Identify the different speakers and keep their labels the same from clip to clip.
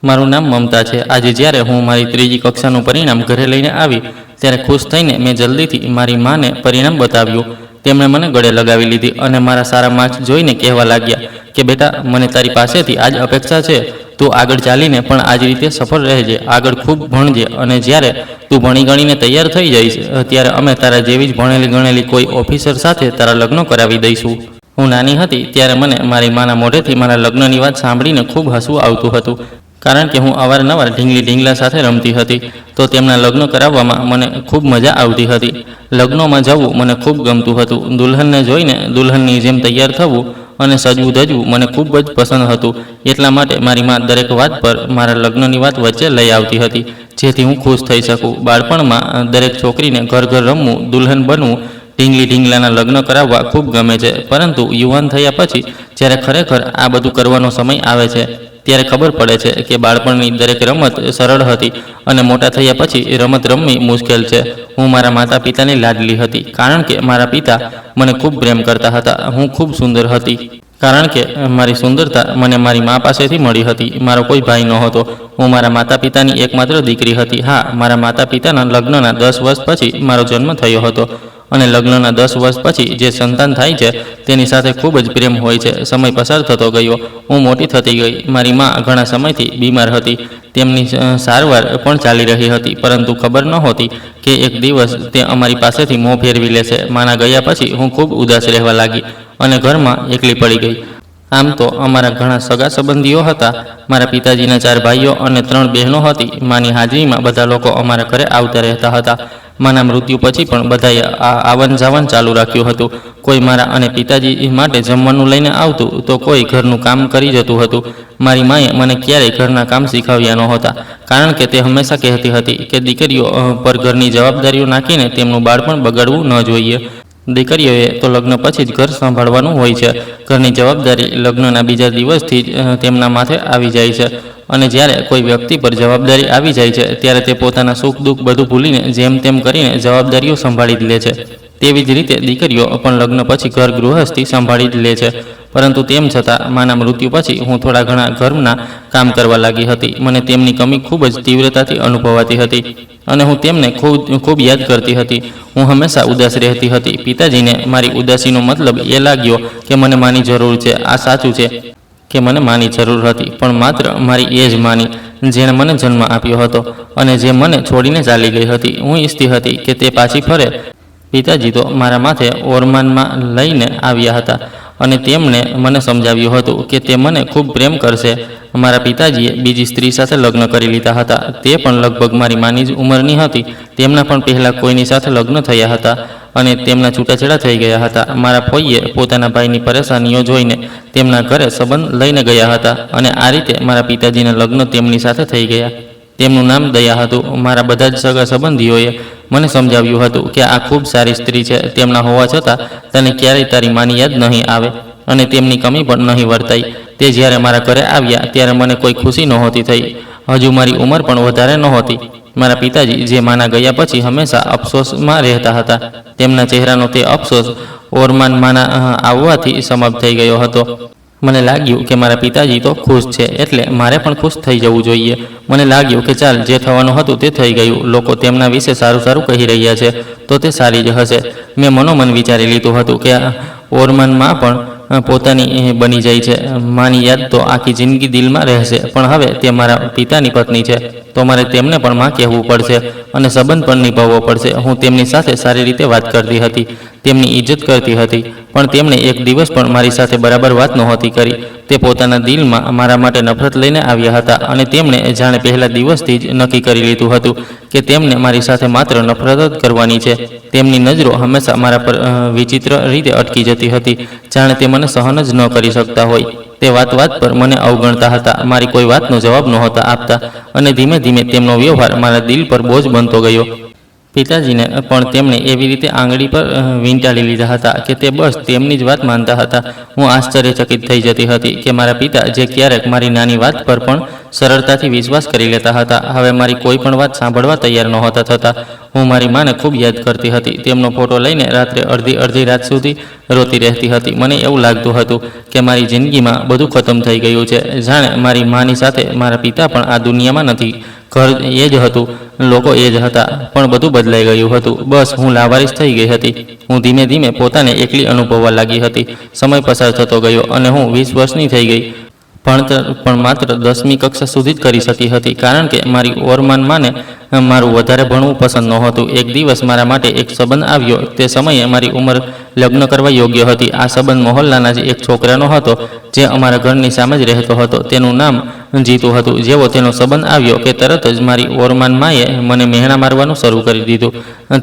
Speaker 1: મારું નામ મમતા છે। આજે જ્યારે હું મારી ત્રીજી કક્ષાનું પરિણામ ઘરે લઈને આવી ત્યારે ખુશ થઈને મેં જલ્દીથી મારી માને પરિણામ બતાવ્યું। તેમણે મને ગળે લગાવી લીધી અને મારા સારા માર્ક્સ જોઈને કહેવા લાગ્યા કે બેટા, મને તારી પાસેથી આ જ અપેક્ષા છે। તું આગળ ચાલીને પણ આ જ રીતે સફળ રહેજે, આગળ ખૂબ ભણજે અને જ્યારે તું ભણી ગણીને તૈયાર થઈ જઈશ ત્યારે અમે તારા જેવી જ ભણેલી ગણેલી કોઈ ઓફિસર સાથે તારા લગ્ન કરાવી દઈશું। હું નાની હતી ત્યારે મને મારી માના મોઢેથી મારા લગ્નની વાત સાંભળીને ખૂબ હસવું આવતું હતું, કારણ કે હું અવારનવાર ઢીંગલી ઢીંગલા સાથે રમતી હતી, તો તેમના લગ્ન કરાવવામાં મને ખૂબ મજા આવતી હતી। લગ્નોમાં જવું મને ખૂબ ગમતું હતું। દુલ્હનને જોઈને દુલ્હનની જેમ તૈયાર થવું અને સજવું ધજવું મને ખૂબ જ પસંદ હતું। એટલા માટે મારી મા દરેક વાત પર મારા લગ્નની વાત વચ્ચે લઈ આવતી હતી, જેથી હું ખુશ થઈ શકું। બાળપણમાં દરેક છોકરીને ઘર ઘર રમવું, દુલ્હન બનવું, ઢીંગલી ઢીંગલાના લગ્ન કરાવવા ખૂબ ગમે છે, પરંતુ યુવાન થયા પછી જ્યારે ખરેખર આ બધું કરવાનો સમય આવે છે ત્યારે ખબર પડે છે કે બાળપણની દરેક રમત સરળ હતી અને મોટા થયા પછી રમત રમવી મુશ્કેલ છે। હું મારા માતા પિતાની લાડલી હતી, કારણ કે મારા પિતા મને ખૂબ પ્રેમ કરતા હતા। હું ખૂબ સુંદર હતી, કારણ કે મારી સુંદરતા મને મારી મા પાસેથી મળી હતી। મારો કોઈ ભાઈ નહોતો, હું મારા માતા પિતાની એકમાત્ર દીકરી હતી। હા, મારા માતા પિતાના લગ્નના 10 વર્ષ પછી મારો જન્મ થયો હતો અને લગ્નના 10 વર્ષ પછી જે સંતાન થાય છે તેની સાથે ખૂબ જ પ્રેમ હોય છે। સમય પસાર થતો ગયો, હું મોટી થતી ગઈ। મારી મા ઘણા સમયથી બીમાર હતી, તેમની સારવાર પણ ચાલી રહી હતી, પરંતુ ખબર નહોતી કે એક દિવસ તે અમારી પાસેથી મોં ફેરવી લેશે। માના ગયા પછી હું ખૂબ ઉદાસ રહેવા લાગી અને ઘરમાં એકલી પડી ગઈ। આમ તો અમારા ઘણા સગા સંબંધીઓ હતા। મારા પિતાજીના 4 ભાઈઓ અને 3 બહેનો હતી। માની હાજરીમાં બધા લોકો અમારા ઘરે આવતા રહેતા હતા। માના મૃત્યુ પછી પણ બધાએ આવન જાવન ચાલુ રાખ્યું હતું। કોઈ મારા અને પિતાજી માટે જમવાનું લઈને આવતું, તો કોઈ ઘરનું કામ કરી જતું હતું। મારી માએ મને ક્યારેય ઘરના કામ શીખવ્યા નહોતા, કારણ કે તે હંમેશા કહેતી હતી કે દીકરીઓ પર ઘરની જવાબદારીઓ નાખીને તેમનું બાળપણ બગાડવું ન જોઈએ। દીકરીઓએ તો લગ્ન પછી જ ઘર સંભાળવાનું હોય છે। ઘરની જવાબદારી લગ્નના બીજા દિવસથી જ તેમના માથે આવી જાય છે અને જ્યારે કોઈ વ્યક્તિ પર જવાબદારી આવી જાય છે ત્યારે તે પોતાના સુખ દુઃખ બધું ભૂલીને જેમ તેમ કરીને જવાબદારીઓ સંભાળી જ લે છે। તેવી જ રીતે દીકરીઓ પણ લગ્ન પછી ઘર ગૃહસ્થી સંભાળી જ લે છે, પરંતુ તેમ છતાં માના મૃત્યુ પછી હું થોડા ઘણા ઘરના કામ કરવા લાગી હતી। મને તેમની કમી ખૂબ જ તીવ્રતાથી અનુભવાતી હતી અને હું તેમને ખૂબ યાદ કરતી હતી। હું હંમેશા ઉદાસ રહેતી હતી। પિતાજીને મારી ઉદાસીનો મતલબ એ લાગ્યો કે મને માની જરૂર છે। આ સાચું છે કે મને માની જરૂર હતી, પણ માત્ર મારી એ જ માની જેણે મને જન્મ આપ્યો હતો અને જે મને છોડીને ચાલી ગઈ હતી। હું ઈચ્છતી હતી કે તે પાછી ફરે। પિતાજી તો મારા માથે ઓરમાનમાં લઈને આવ્યા હતા અને તેમણે મને સમજાવ્યું હતું કે તે મને ખૂબ પ્રેમ કરશે। મારા પિતાજીએ બીજી સ્ત્રી સાથે લગ્ન કરી લીધા હતા। તે પણ લગભગ મારી માની જ ઉંમરની હતી। તેમના પણ પહેલાં કોઈની સાથે લગ્ન થયા હતા અને તેમના છૂટાછેડા થઈ ગયા હતા। મારા ફોઈએ પોતાના ભાઈની પરેશાનીઓ જોઈને તેમના ઘરે સંબંધ લઈને ગયા હતા અને આ રીતે મારા પિતાજીના લગ્ન તેમની સાથે થઈ ગયા। તેમનું નામ દયા હતું। મારા બધા જ સગા સંબંધીઓએ મને સમજાવ્યું હતું કે આ ખૂબ સારી સ્ત્રી છે, તેમના હોવા છતાં તને ક્યારેય તારી માની યાદ નહીં આવે અને તેમની કમી પણ નહીં વર્તાય। તે જ્યારે મારા ઘરે આવ્યા ત્યારે મને કોઈ ખુશી નહોતી થઈ। હજુ મારી ઉંમર પણ વધારે નહોતી। મારા પિતાજી જે માના ગયા પછી હંમેશા અફસોસમાં રહેતા હતા, તેમના ચહેરાનો તે અફસોસ ઓરમાન માના આવવાથી સમાપ્ત થઈ ગયો હતો। મને લાગ્યું કે મારા પિતાજી તો ખુશ છે, એટલે મારે પણ ખુશ થઈ જવું જોઈએ। મને લાગ્યું કે ચાલ, જે થવાનું હતું તે થઈ ગયું। લોકો તેમના વિશે સારું સારું કહી રહ્યા છે તો તે સારી જ હશે। મેં મનોમન વિચારી લીધું હતું કે ઓરમાનમાં પણ પોતાની બની જાય છે। માની યાદ તો આખી જિંદગી દિલમાં રહેશે, પણ હવે તે મારા પિતાની પત્ની છે તો મારે તેમને પણ માં કહેવું પડશે અને સંબંધ પણ નિભાવવો પડશે। હું તેમની સાથે સારી રીતે વાત કરતી હતી, તેમની ઇજ્જત કરતી હતી, પણ તેમણે એક દિવસ પણ મારી સાથે બરાબર વાત નહોતી કરી। તે પોતાના દિલમાં મારા માટે નફરત લઈને આવ્યા હતા અને તેમણે જાણે પહેલા દિવસથી જ નક્કી કરી લીધું હતું કે તેમને મારી સાથે માત્ર નફરત જ કરવાની છે। તેમની નજરો હંમેશા મારા પર વિચિત્ર રીતે અટકી જતી હતી, જાણે તે મને સહન જ ન કરી શકતા હોય। તે વાત પર મને અવગણતા હતા, મારી કોઈ વાતનો જવાબ નહોતા આપતા અને ધીમે ધીમે તેમનો વ્યવહાર મારા દિલ પર બોજ બનતો ગયો। પિતાજીને પણ તેમણે એવી રીતે આંગળી પર વીંટાળી લીધા હતા કે તે બસ તેમની જ વાત માનતા હતા। હું આશ્ચર્યચકિત થઈ જતી હતી કે મારા પિતા, જે ક્યારેક મારી નાની વાત પર પણ સરળતાથી વિશ્વાસ કરી લેતા હતા, હવે મારી કોઈ પણ વાત સાંભળવા તૈયાર નહોતા થતા। હું મારી માને ખૂબ યાદ કરતી હતી. તેમનો ફોટો લઈને રાત્રે અડધી રાત સુધી રોતી રહેતી હતી. મને એવું લાગતું હતું કે મારી જિંદગીમાં બધું ખતમ થઈ ગયું છે. જાણે મારી માની સાથે મારા પિતા પણ આ દુનિયામાં નથી. ઘર એ જ હતું, લોકો એ જ હતા, પણ બધું બદલાઈ ગયું હતું. બસ હું લાવારીસ થઈ ગઈ હતી. હું ધીમે ધીમે પોતાને એકલી અનુભવવા લાગી હતી. સમય પસાર થતો ગયો અને હું 20 વર્ષની થઈ ગઈ. ભણતર પણ માત્ર 10મી કક્ષા સુધી જ કરી શકી હતી, કારણ કે મારી ઓરમાન માને મારું વધારે ભણવું પસંદ નહોતું. એક દિવસ મારા માટે એક સંબંધ આવ્યો. તે સમયે મારી ઉંમર લગ્ન કરવા યોગ્ય હતી. આ સંબંધ મોહલ્લાના જ એક છોકરાનો હતો, જે અમારા ઘરની સામે જ રહેતો હતો. તેનું નામ જીતુ હતું. જેવો તેનો સંબંધ આવ્યો કે તરત જ મારી ઓરમાન માએ મને મહેણા મારવાનું શરૂ કરી દીધું.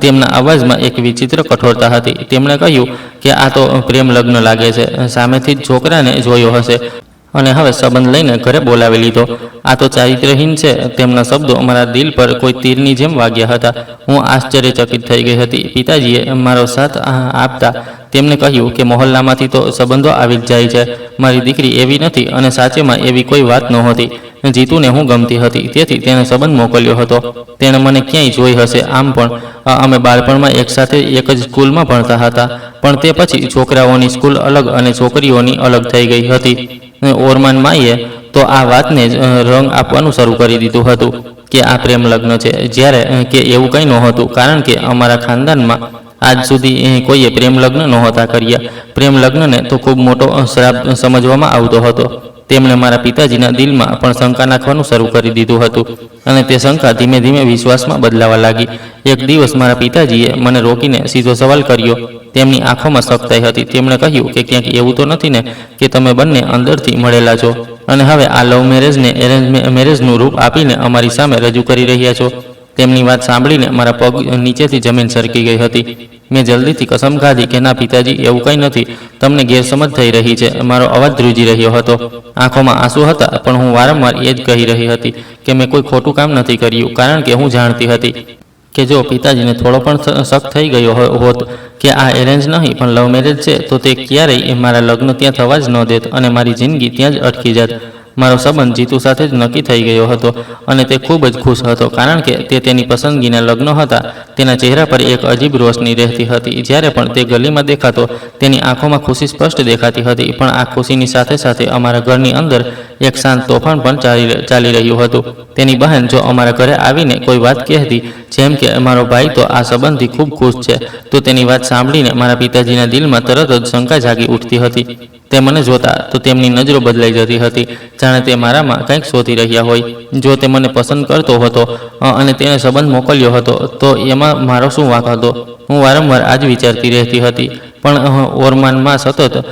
Speaker 1: તેમના અવાજમાં એક વિચિત્ર કઠોરતા હતી. તેમણે કહ્યું કે આ તો પ્રેમ લગ્ન લાગે છે. સામેથી જ છોકરાને જોયો હશે અને હવે સંબંધ લઈને ઘરે બોલાવી લીધો. આ તો ચારિત્રહીન છે. તેમના શબ્દો મારા દિલ પર કોઈ તીરની જેમ વાગ્યા હતા. હું આશ્ચર્યચકિત થઈ ગઈ હતી. પિતાજીએ મારો સાથ આપતા તેમને કહ્યું કે મોહલ્લામાંથી તો સંબંધો આવી જ જાય છે. મારી દીકરી એવી નથી અને સાચેમાં એવી કોઈ વાત નહોતી. જીતુને હું ગમતી હતી, તેથી તેણે સંબંધ મોકલ્યો હતો. તેણે મને ક્યાંય જોઈ હશે. આમ પણ અમે બાળપણમાં એકસાથે એક જ સ્કૂલમાં ભણતા હતા, પણ તે પછી છોકરાઓની સ્કૂલ અલગ અને છોકરીઓની અલગ થઈ ગઈ હતી. ઓરમાન માઈએ તો આ વાતને જ રંગ આપવાનું શરૂ કરી દીધું હતું કે આ પ્રેમ લગ્ન છે, જ્યારે કે એવું કંઈ નહોતું, કારણ કે અમારા ખાનદાનમાં આજ સુધી કોઈએ પ્રેમ લગ્ન નહોતા કર્યા. પ્રેમ લગ્નને તો ખૂબ મોટો શ્રાપ સમજવામાં આવતો હતો. તેમણે મારા પિતાજીના દિલમાં પણ શંકા નાખવાનું શરૂ કરી દીધું હતું અને તે શંકા ધીમે ધીમે વિશ્વાસમાં બદલાવા લાગી. એક દિવસ મારા પિતાજીએ મને રોકીને સીધો સવાલ કર્યો. તેમની આંખોમાં સખ્તાઈ હતી. તેમણે કહ્યું કે ક્યાંક એવું તો નથી ને કે તમે બંને અંદરથી મળેલા છો અને હવે આ લવ મેરેજને એરેન્જ મેરેજનું રૂપ આપીને અમારી સામે રજૂ કરી રહ્યા છો? તેમની વાત સાંભળીને મારા પગ નીચેથી જમીન સરકી ગઈ હતી. મેં જલ્દીથી કસમ ખાધી કે ના પિતાજી, એવું કંઈ નથી. તમને ગેરસમજ થઈ રહી છે. મારો અવાજ ધ્રુજી રહ્યો હતો. આંખોમાં આંસુ હતા, પણ હું વારંવાર એ જ કહી રહી હતી કે મેં કોઈ ખોટું કામ નથી કર્યું, કારણ કે હું જાણતી હતી કે જો પિતાજીને થોડો પણ શક થઈ ગયો હોત કે આ એરેન્જ નહીં પણ લવ મેરેજ છે, તો તે ક્યારેય મારા લગ્ન ત્યાં થવા જ ન દેત અને મારી જિંદગી ત્યાં જ અટકી જાત. મારો સંબંધ જીતુ સાથે જ નક્કી થઈ ગયો હતો અને તે ખૂબ જ ખુશ હતો, કારણ કે તે તેની પસંદગીના લગ્ન હતા. તેના ચહેરા પર એક અજીબ રોશની રહેતી હતી. જ્યારે પણ તે ગલીમાં દેખાતો, તેની આંખોમાં ખુશી સ્પષ્ટ દેખાતી હતી. પણ આ ખુશીની સાથે સાથે અમારા ઘરની અંદર એક શાંત તોફાન પણ ચાલી રહ્યું હતું. તેની બહેન જો અમારા ઘરે આવીને કોઈ વાત કહેતી, જેમ કે મારો ભાઈ તો આ સંબંધથી ખૂબ ખુશ છે, તો તેની વાત સાંભળીને મારા પિતાજીના દિલમાં તરત જ શંકા જાગી ઉઠતી હતી. તે મને જોતા તો તેમની નજરો બદલાઈ જતી હતી, જાણે તે મારામાં કંઈક શોધી રહ્યા હોય. જો તે મને પસંદ કરતો હતો અને તેણે સંબંધ મોકલ્યો હતો, તો એમાં મારો શું વાંક હતો? હું વારંવાર આ જ વિચારતી રહેતી હતી. પણ ઓરમાનમાં સતત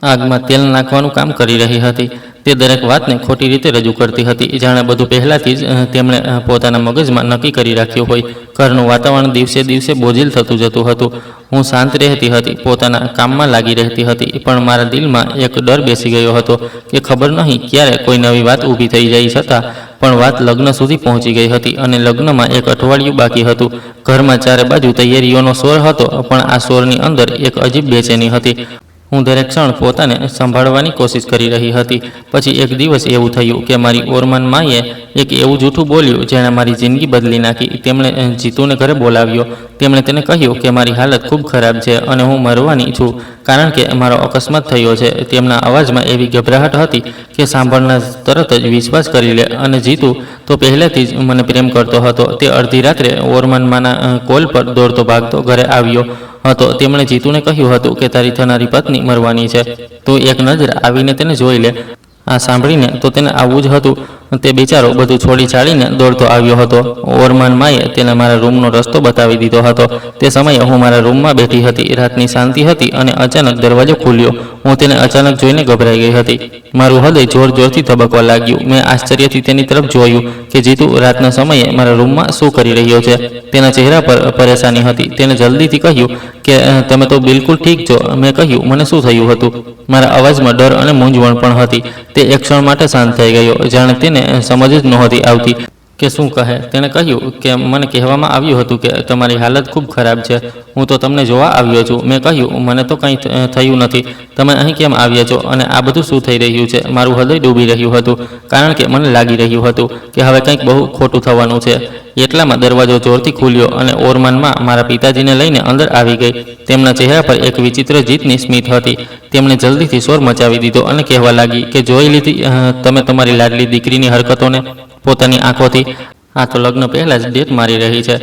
Speaker 1: આગમાં તેલ નાખવાનું કામ કરી રહી હતી. તે દરેક વાતને ખોટી રીતે રજૂ કરતી હતી, જાણે બધું પહેલાંથી જ તેમણે પોતાના મગજમાં નક્કી કરી રાખ્યું હોય. ઘરનું વાતાવરણ દિવસે દિવસે બોજીલ થતું જતું હતું. હું શાંત રહેતી હતી, પોતાના કામમાં લાગી રહેતી હતી, પણ મારા દિલમાં એક ડર બેસી ગયો હતો કે ખબર નહીં ક્યારે કોઈ નવી વાત ઊભી થઈ જાય. છતાં પણ વાત લગ્ન સુધી પહોંચી ગઈ હતી અને લગ્નમાં એક અઠવાડિયું બાકી હતું. ઘરમાં ચારે બાજુ તૈયારીઓનો શોર હતો, પણ આ શોરની અંદર એક અજીબ બેચેની હતી. હું દરેક ક્ષણ પોતાને સંભાળવાની કોશિશ કરી રહી હતી. પછી એક દિવસ એવું થયું કે મારી ઓરમાન માએ એક એવું જૂઠું બોલ્યું જેણે મારી જિંદગી બદલી નાખી. તેમણે જીતુને ઘરે બોલાવ્યો. તેમણે તેને કહ્યું કે મારી હાલત ખૂબ ખરાબ છે અને હું મરવાની છું, કારણ કે મારો અકસ્માત થયો છે. તેમના અવાજમાં એવી ગભરાહટ હતી કે સાંભળનાર તરત જ વિશ્વાસ કરી લે. અને જીતુ તો પહેલેથી જ મને પ્રેમ કરતો હતો. તે અડધી રાત્રે ઓરમાન માના કોલ પર દોડતો ભાગતો ઘરે આવ્યો હતો. તેમણે જીતુને કહ્યું હતું કે તારી થનારી પત્ની મરવાની છે, તો એક નજર આવીને તેને જોઈ લે. આ સાંભળીને તો તેને આવવું જ હતું. તે બિચારો બધું છોડી છાડીને દોડતો આવ્યો હતો. ઓરમાન માએ તેને મારા રૂમનો રસ્તો બતાવી દીધો હતો. તે સમયે હું મારા રૂમમાં બેઠી હતી. રાતની શાંતિ હતી અને અચાનક દરવાજો ખુલ્યો. હું તેને અચાનક જોઈને ગભરાઈ ગઈ હતી. મારું હૃદય જોર જોરથી ધબકવા લાગ્યું. મેં આશ્ચર્યથી તેની તરફ જોયું કે જીતુ રાતના સમયે મારા રૂમમાં શું કરી રહ્યો છે. તેના ચહેરા પર પરેશાની હતી. તેને જલ્દીથી કહ્યું કે તમે તો બિલકુલ ઠીક છો. મેં કહ્યું, મને શું થયું હતું? મારા અવાજમાં ડર અને મૂંઝવણ પણ હતી. તે એક ક્ષણ માટે શાંત થઈ ગયો, જાણે તેને સમજ જ નહોતી આવતી કે શું કહે. તેણે કહ્યું કે મને કહેવામાં આવ્યું હતું કે તમારી હાલત ખૂબ ખરાબ છે. હું તો તમને જોવા આવ્યો છું. મેં કહ્યું મને તો કંઈ થયું નથી. તમે અહીં કેમ આવ્યા છો અને આ બધું શું થઈ રહ્યું છે? મારું હૃદય ડૂબી રહ્યું હતું, કારણ કે મને લાગી રહ્યું હતું કે હવે કંઈક બહુ ખોટું થવાનું છે. એટલામાં દરવાજો જોરથી ખુલ્યો અને ઓરમાનમાં મારા પિતાજીને લઈને અંદર આવી ગઈ. તેમના ચહેરા પર એક વિચિત્ર જીતની સ્મિત હતી. તેમણે જલ્દીથી શોર મચાવી દીધો અને કહેવા લાગી કે જોઈ લીધી તમે તમારી લાડલી દીકરીની હરકતોને પોતાની આંખોથી? આ તો લગ્ન પહેલાં જ ડેટ મારી રહી છે.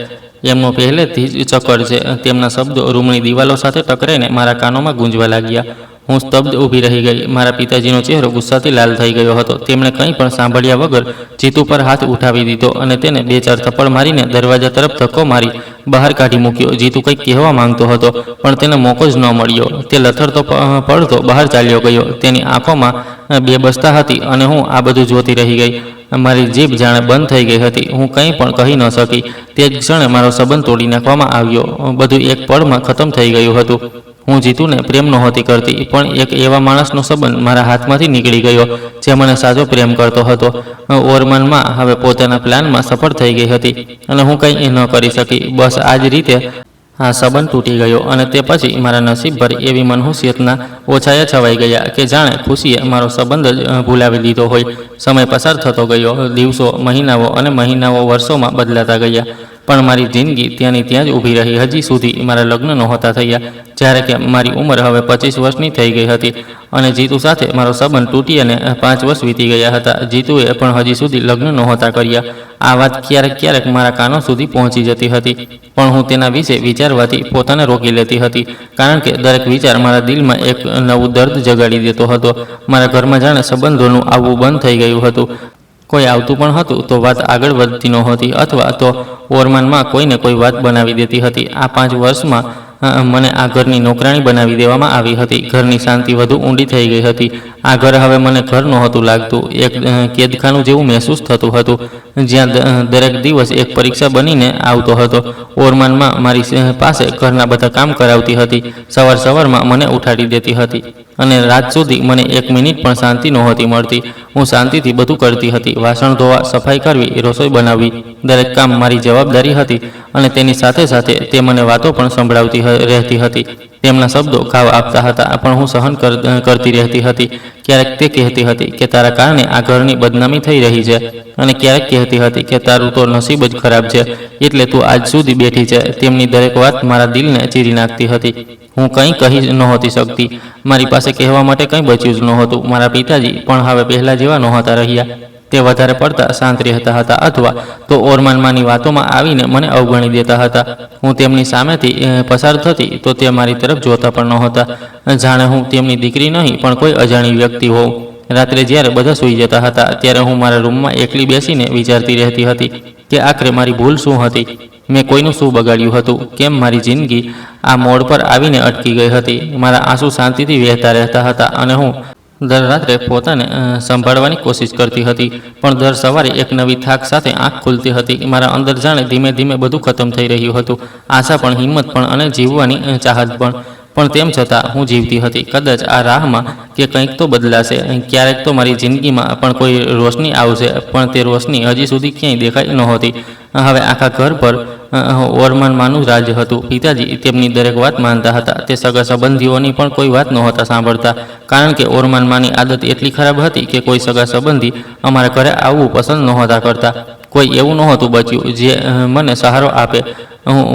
Speaker 1: એમનો પહેલેથી જ ચક્કર છે. તેમના શબ્દો રૂમની દિવાલો સાથે ટકરાઈને મારા કાનોમાં ગૂંજવા લાગ્યા. હું સ્તબ્ધ ઊભી રહી ગઈ. મારા પિતાજીનો ચહેરો ગુસ્સાથી લાલ થઈ ગયો હતો. તેમણે કંઈ પણ સાંભળ્યા વગર જીતુ પર હાથ ઉઠાવી દીધો અને તેને 2-4 થપ્પડ મારીને દરવાજા તરફ ધક્કો મારી બહાર કાઢી મૂક્યો. જીતુ કંઈક કહેવા માંગતો હતો, પણ તેને મોકો જ ન મળ્યો. તે લથડતો પડતો બહાર ચાલ્યો ગયો. તેની આંખોમાં બેબસતા હતી અને હું આ બધું જોતી રહી ગઈ. મારી જીભ જાણે બંધ થઈ ગઈ હતી. હું કંઈ પણ કહી ન શકી. તે જ ક્ષણે મારો સંબંધ તોડી નાખવામાં આવ્યો. બધું એક પળમાં ખતમ થઈ ગયું હતું. હું જીતુને પ્રેમ નહોતી કરતી, પણ એક એવા માણસનો સંબંધ મારા હાથમાંથી નીકળી ગયો જે મને સાચો પ્રેમ કરતો હતો. ઓરમાનમાં હવે પોતાના પ્લાનમાં સફળ થઈ ગઈ હતી અને હું કંઈ ન કરી શકી. બસ આ જ રીતે આ સંબંધ તૂટી ગયો અને તે પછી મારા નસીબ પર એવી મનહુસિયતના ઓછાયા છવાઈ ગયા કે જાણે ખુશીએ મારો સંબંધ જ ભૂલાવી લીધો હોય. સમય પસાર થતો ગયો. દિવસો, મહિનાઓ અને મહિનાઓ વર્ષોમાં બદલાતા ગયા, પણ મારી જિંદગી ત્યાંની ત્યાં જ ઊભી રહી. હજી સુધી મારા લગ્ન નહોતા થયા, જ્યારે કે મારી ઉંમર હવે 25 વર્ષની થઈ ગઈ હતી અને જીતુ સાથે મારો સંબંધ તૂટી અને 5 વર્ષ વીતી ગયા હતા. જીતુએ પણ હજી સુધી લગ્ન નહોતા કર્યા. આ વાત ક્યારેક ક્યારેક મારા કાનો સુધી પહોંચી જતી હતી, પણ હું તેના વિશે વિચારવાથી પોતાને રોકી લેતી હતી, કારણ કે દરેક વિચાર મારા દિલમાં એક નવું દર્દ જગાડી દેતો હતો. મારા ઘરમાં જાણે સંબંધોનું આવવું બંધ થઈ ગયું હતું. કોઈ આવતું પણ હતું તો વાત આગળ વધતી નહોતી, અથવા તો ઓરમાનમાં કોઈને કોઈ વાત બનાવી દેતી હતી. આ 5 વર્ષમાં મને આ ઘરની નોકરાણી બનાવી દેવામાં આવી હતી. ઘરની શાંતિ વધુ ઊંડી થઈ ગઈ હતી. આ ઘર હવે મને ઘર નહોતું લાગતું. એક કેદખાનું જેવું મહેસૂસ થતું હતું, જ્યાં દરેક દિવસ એક પરીક્ષા બનીને આવતો હતો. ઓરમાનમાં મારી પાસે ઘરના બધા કામ કરાવતી હતી. સવારમાં મને ઉઠાડી દેતી હતી અને રાત સુધી મને 1 મિનિટ પણ શાંતિ નહોતી મળતી. હું શાંતિથી બધું કરતી હતી. વાસણ ધોવા, સફાઈ કરવી, રસોઈ બનાવવી, દરેક કામ મારી જવાબદારી હતી અને તેની સાથે સાથે તે મને વાતો પણ સંભળાવતી રહેતી હતી. તેમના શબ્દો ઘાવ આપતા હતા, પણ હું સહન કરતી રહેતી હતી. ક્યારેક તે કહેતી હતી કે તારા કારણે આ ઘરની બદનામી થઈ રહી છે, અને ક્યારેક કહેતી હતી કે તારું તો નસીબ જ ખરાબ છે, એટલે તું આજ સુધી બેઠી છે. તેમની દરેક વાત મારા દિલને ચીરી નાખતી હતી. હું કંઈ કહી નહોતી શકતી. મારી પાસે કહેવા માટે કંઈ બચ્યું જ નહોતું. મારા પિતાજી પણ હવે પહેલાં જેવા નહોતા રહ્યા. તે વધારે પડતા શાંત રહેતા હતા, અથવા તો ઓરમાનમાંની વાતોમાં આવીને મને અવગણી દેતા હતા. હું તેમની સામેથી પસાર થતી તો તે મારી તરફ જોતા પણ નહોતા, જાણે હું તેમની દીકરી નહીં પણ કોઈ અજાણી વ્યક્તિ હોઉં. રાત્રે જ્યારે બધા સૂઈ જતા હતા ત્યારે હું મારા રૂમમાં એકલી બેસીને વિચારતી રહેતી હતી કે આખરે મારી ભૂલ શું હતી. મેં કોઈનું શું બગાડ્યું હતું? કેમ મારી જિંદગી આ મોડ પર આવીને અટકી ગઈ હતી? મારા આંસુ શાંતિથી વહેતા રહેતા હતા અને હું દર રાત્રે પોતાને સંભાળવાની કોશિશ કરતી હતી, પણ દર સવારે એક નવી થાક સાથે આંખ ખુલતી હતી. મારા અંદર જાણે ધીમે ધીમે બધું ખતમ થઈ રહ્યું હતું. આશા પણ, હિંમત પણ અને જીવવાની ચાહત પણ તેમ છતાં હું જીવતી હતી. કદાચ આ રાહમાં કે કંઈક તો બદલાશે. ક્યારેક તો મારી જિંદગીમાં પણ કોઈ રોશની આવશે, પણ તે રોશની હજી સુધી ક્યાંય દેખાઈ નહોતી. હવે આખા ઘર પર ઓરમાનમાંનું રાજ હતું. પિતાજી તેમની દરેક વાત માનતા હતા. તે સગા સંબંધીઓની પણ કોઈ વાત નહોતા સાંભળતા, કારણ કે ઓરમાનમાંની આદત એટલી ખરાબ હતી કે કોઈ સગા સંબંધી અમારા ઘરે આવવું પસંદ નહોતા કરતા. કોઈ એવું નહોતું બચ્યું જે મને સહારો આપે.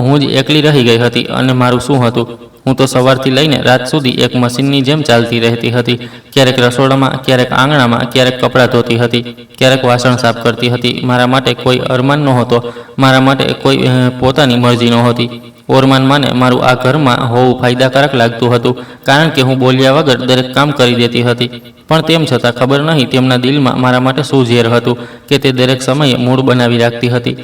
Speaker 1: હું જ એકલી રહી ગઈ હતી અને મારું શું હતું? હું તો સવારથી લઈને રાત સુધી એક મશીનની જેમ ચાલતી રહેતી હતી. ક્યારેક રસોડામાં, ક્યારેક આંગણામાં, ક્યારેક કપડાં ધોતી હતી, ક્યારેક વાસણ સાફ કરતી હતી. મારા માટે કોઈ અરમાન નહોતો. મારા માટે કોઈ પોતાની મરજી નહોતી. ઓરમાનમાંને મારું આ ઘરમાં હોવું ફાયદાકારક લાગતું હતું, કારણ કે હું બોલ્યા વગર દરેક કામ કરી દેતી હતી. પણ તેમ છતાં ખબર નહીં તેમના દિલમાં મારા માટે શું ઝેર હતું કે તે દરેક સમયે મૂડ બનાવી રાખતી હતી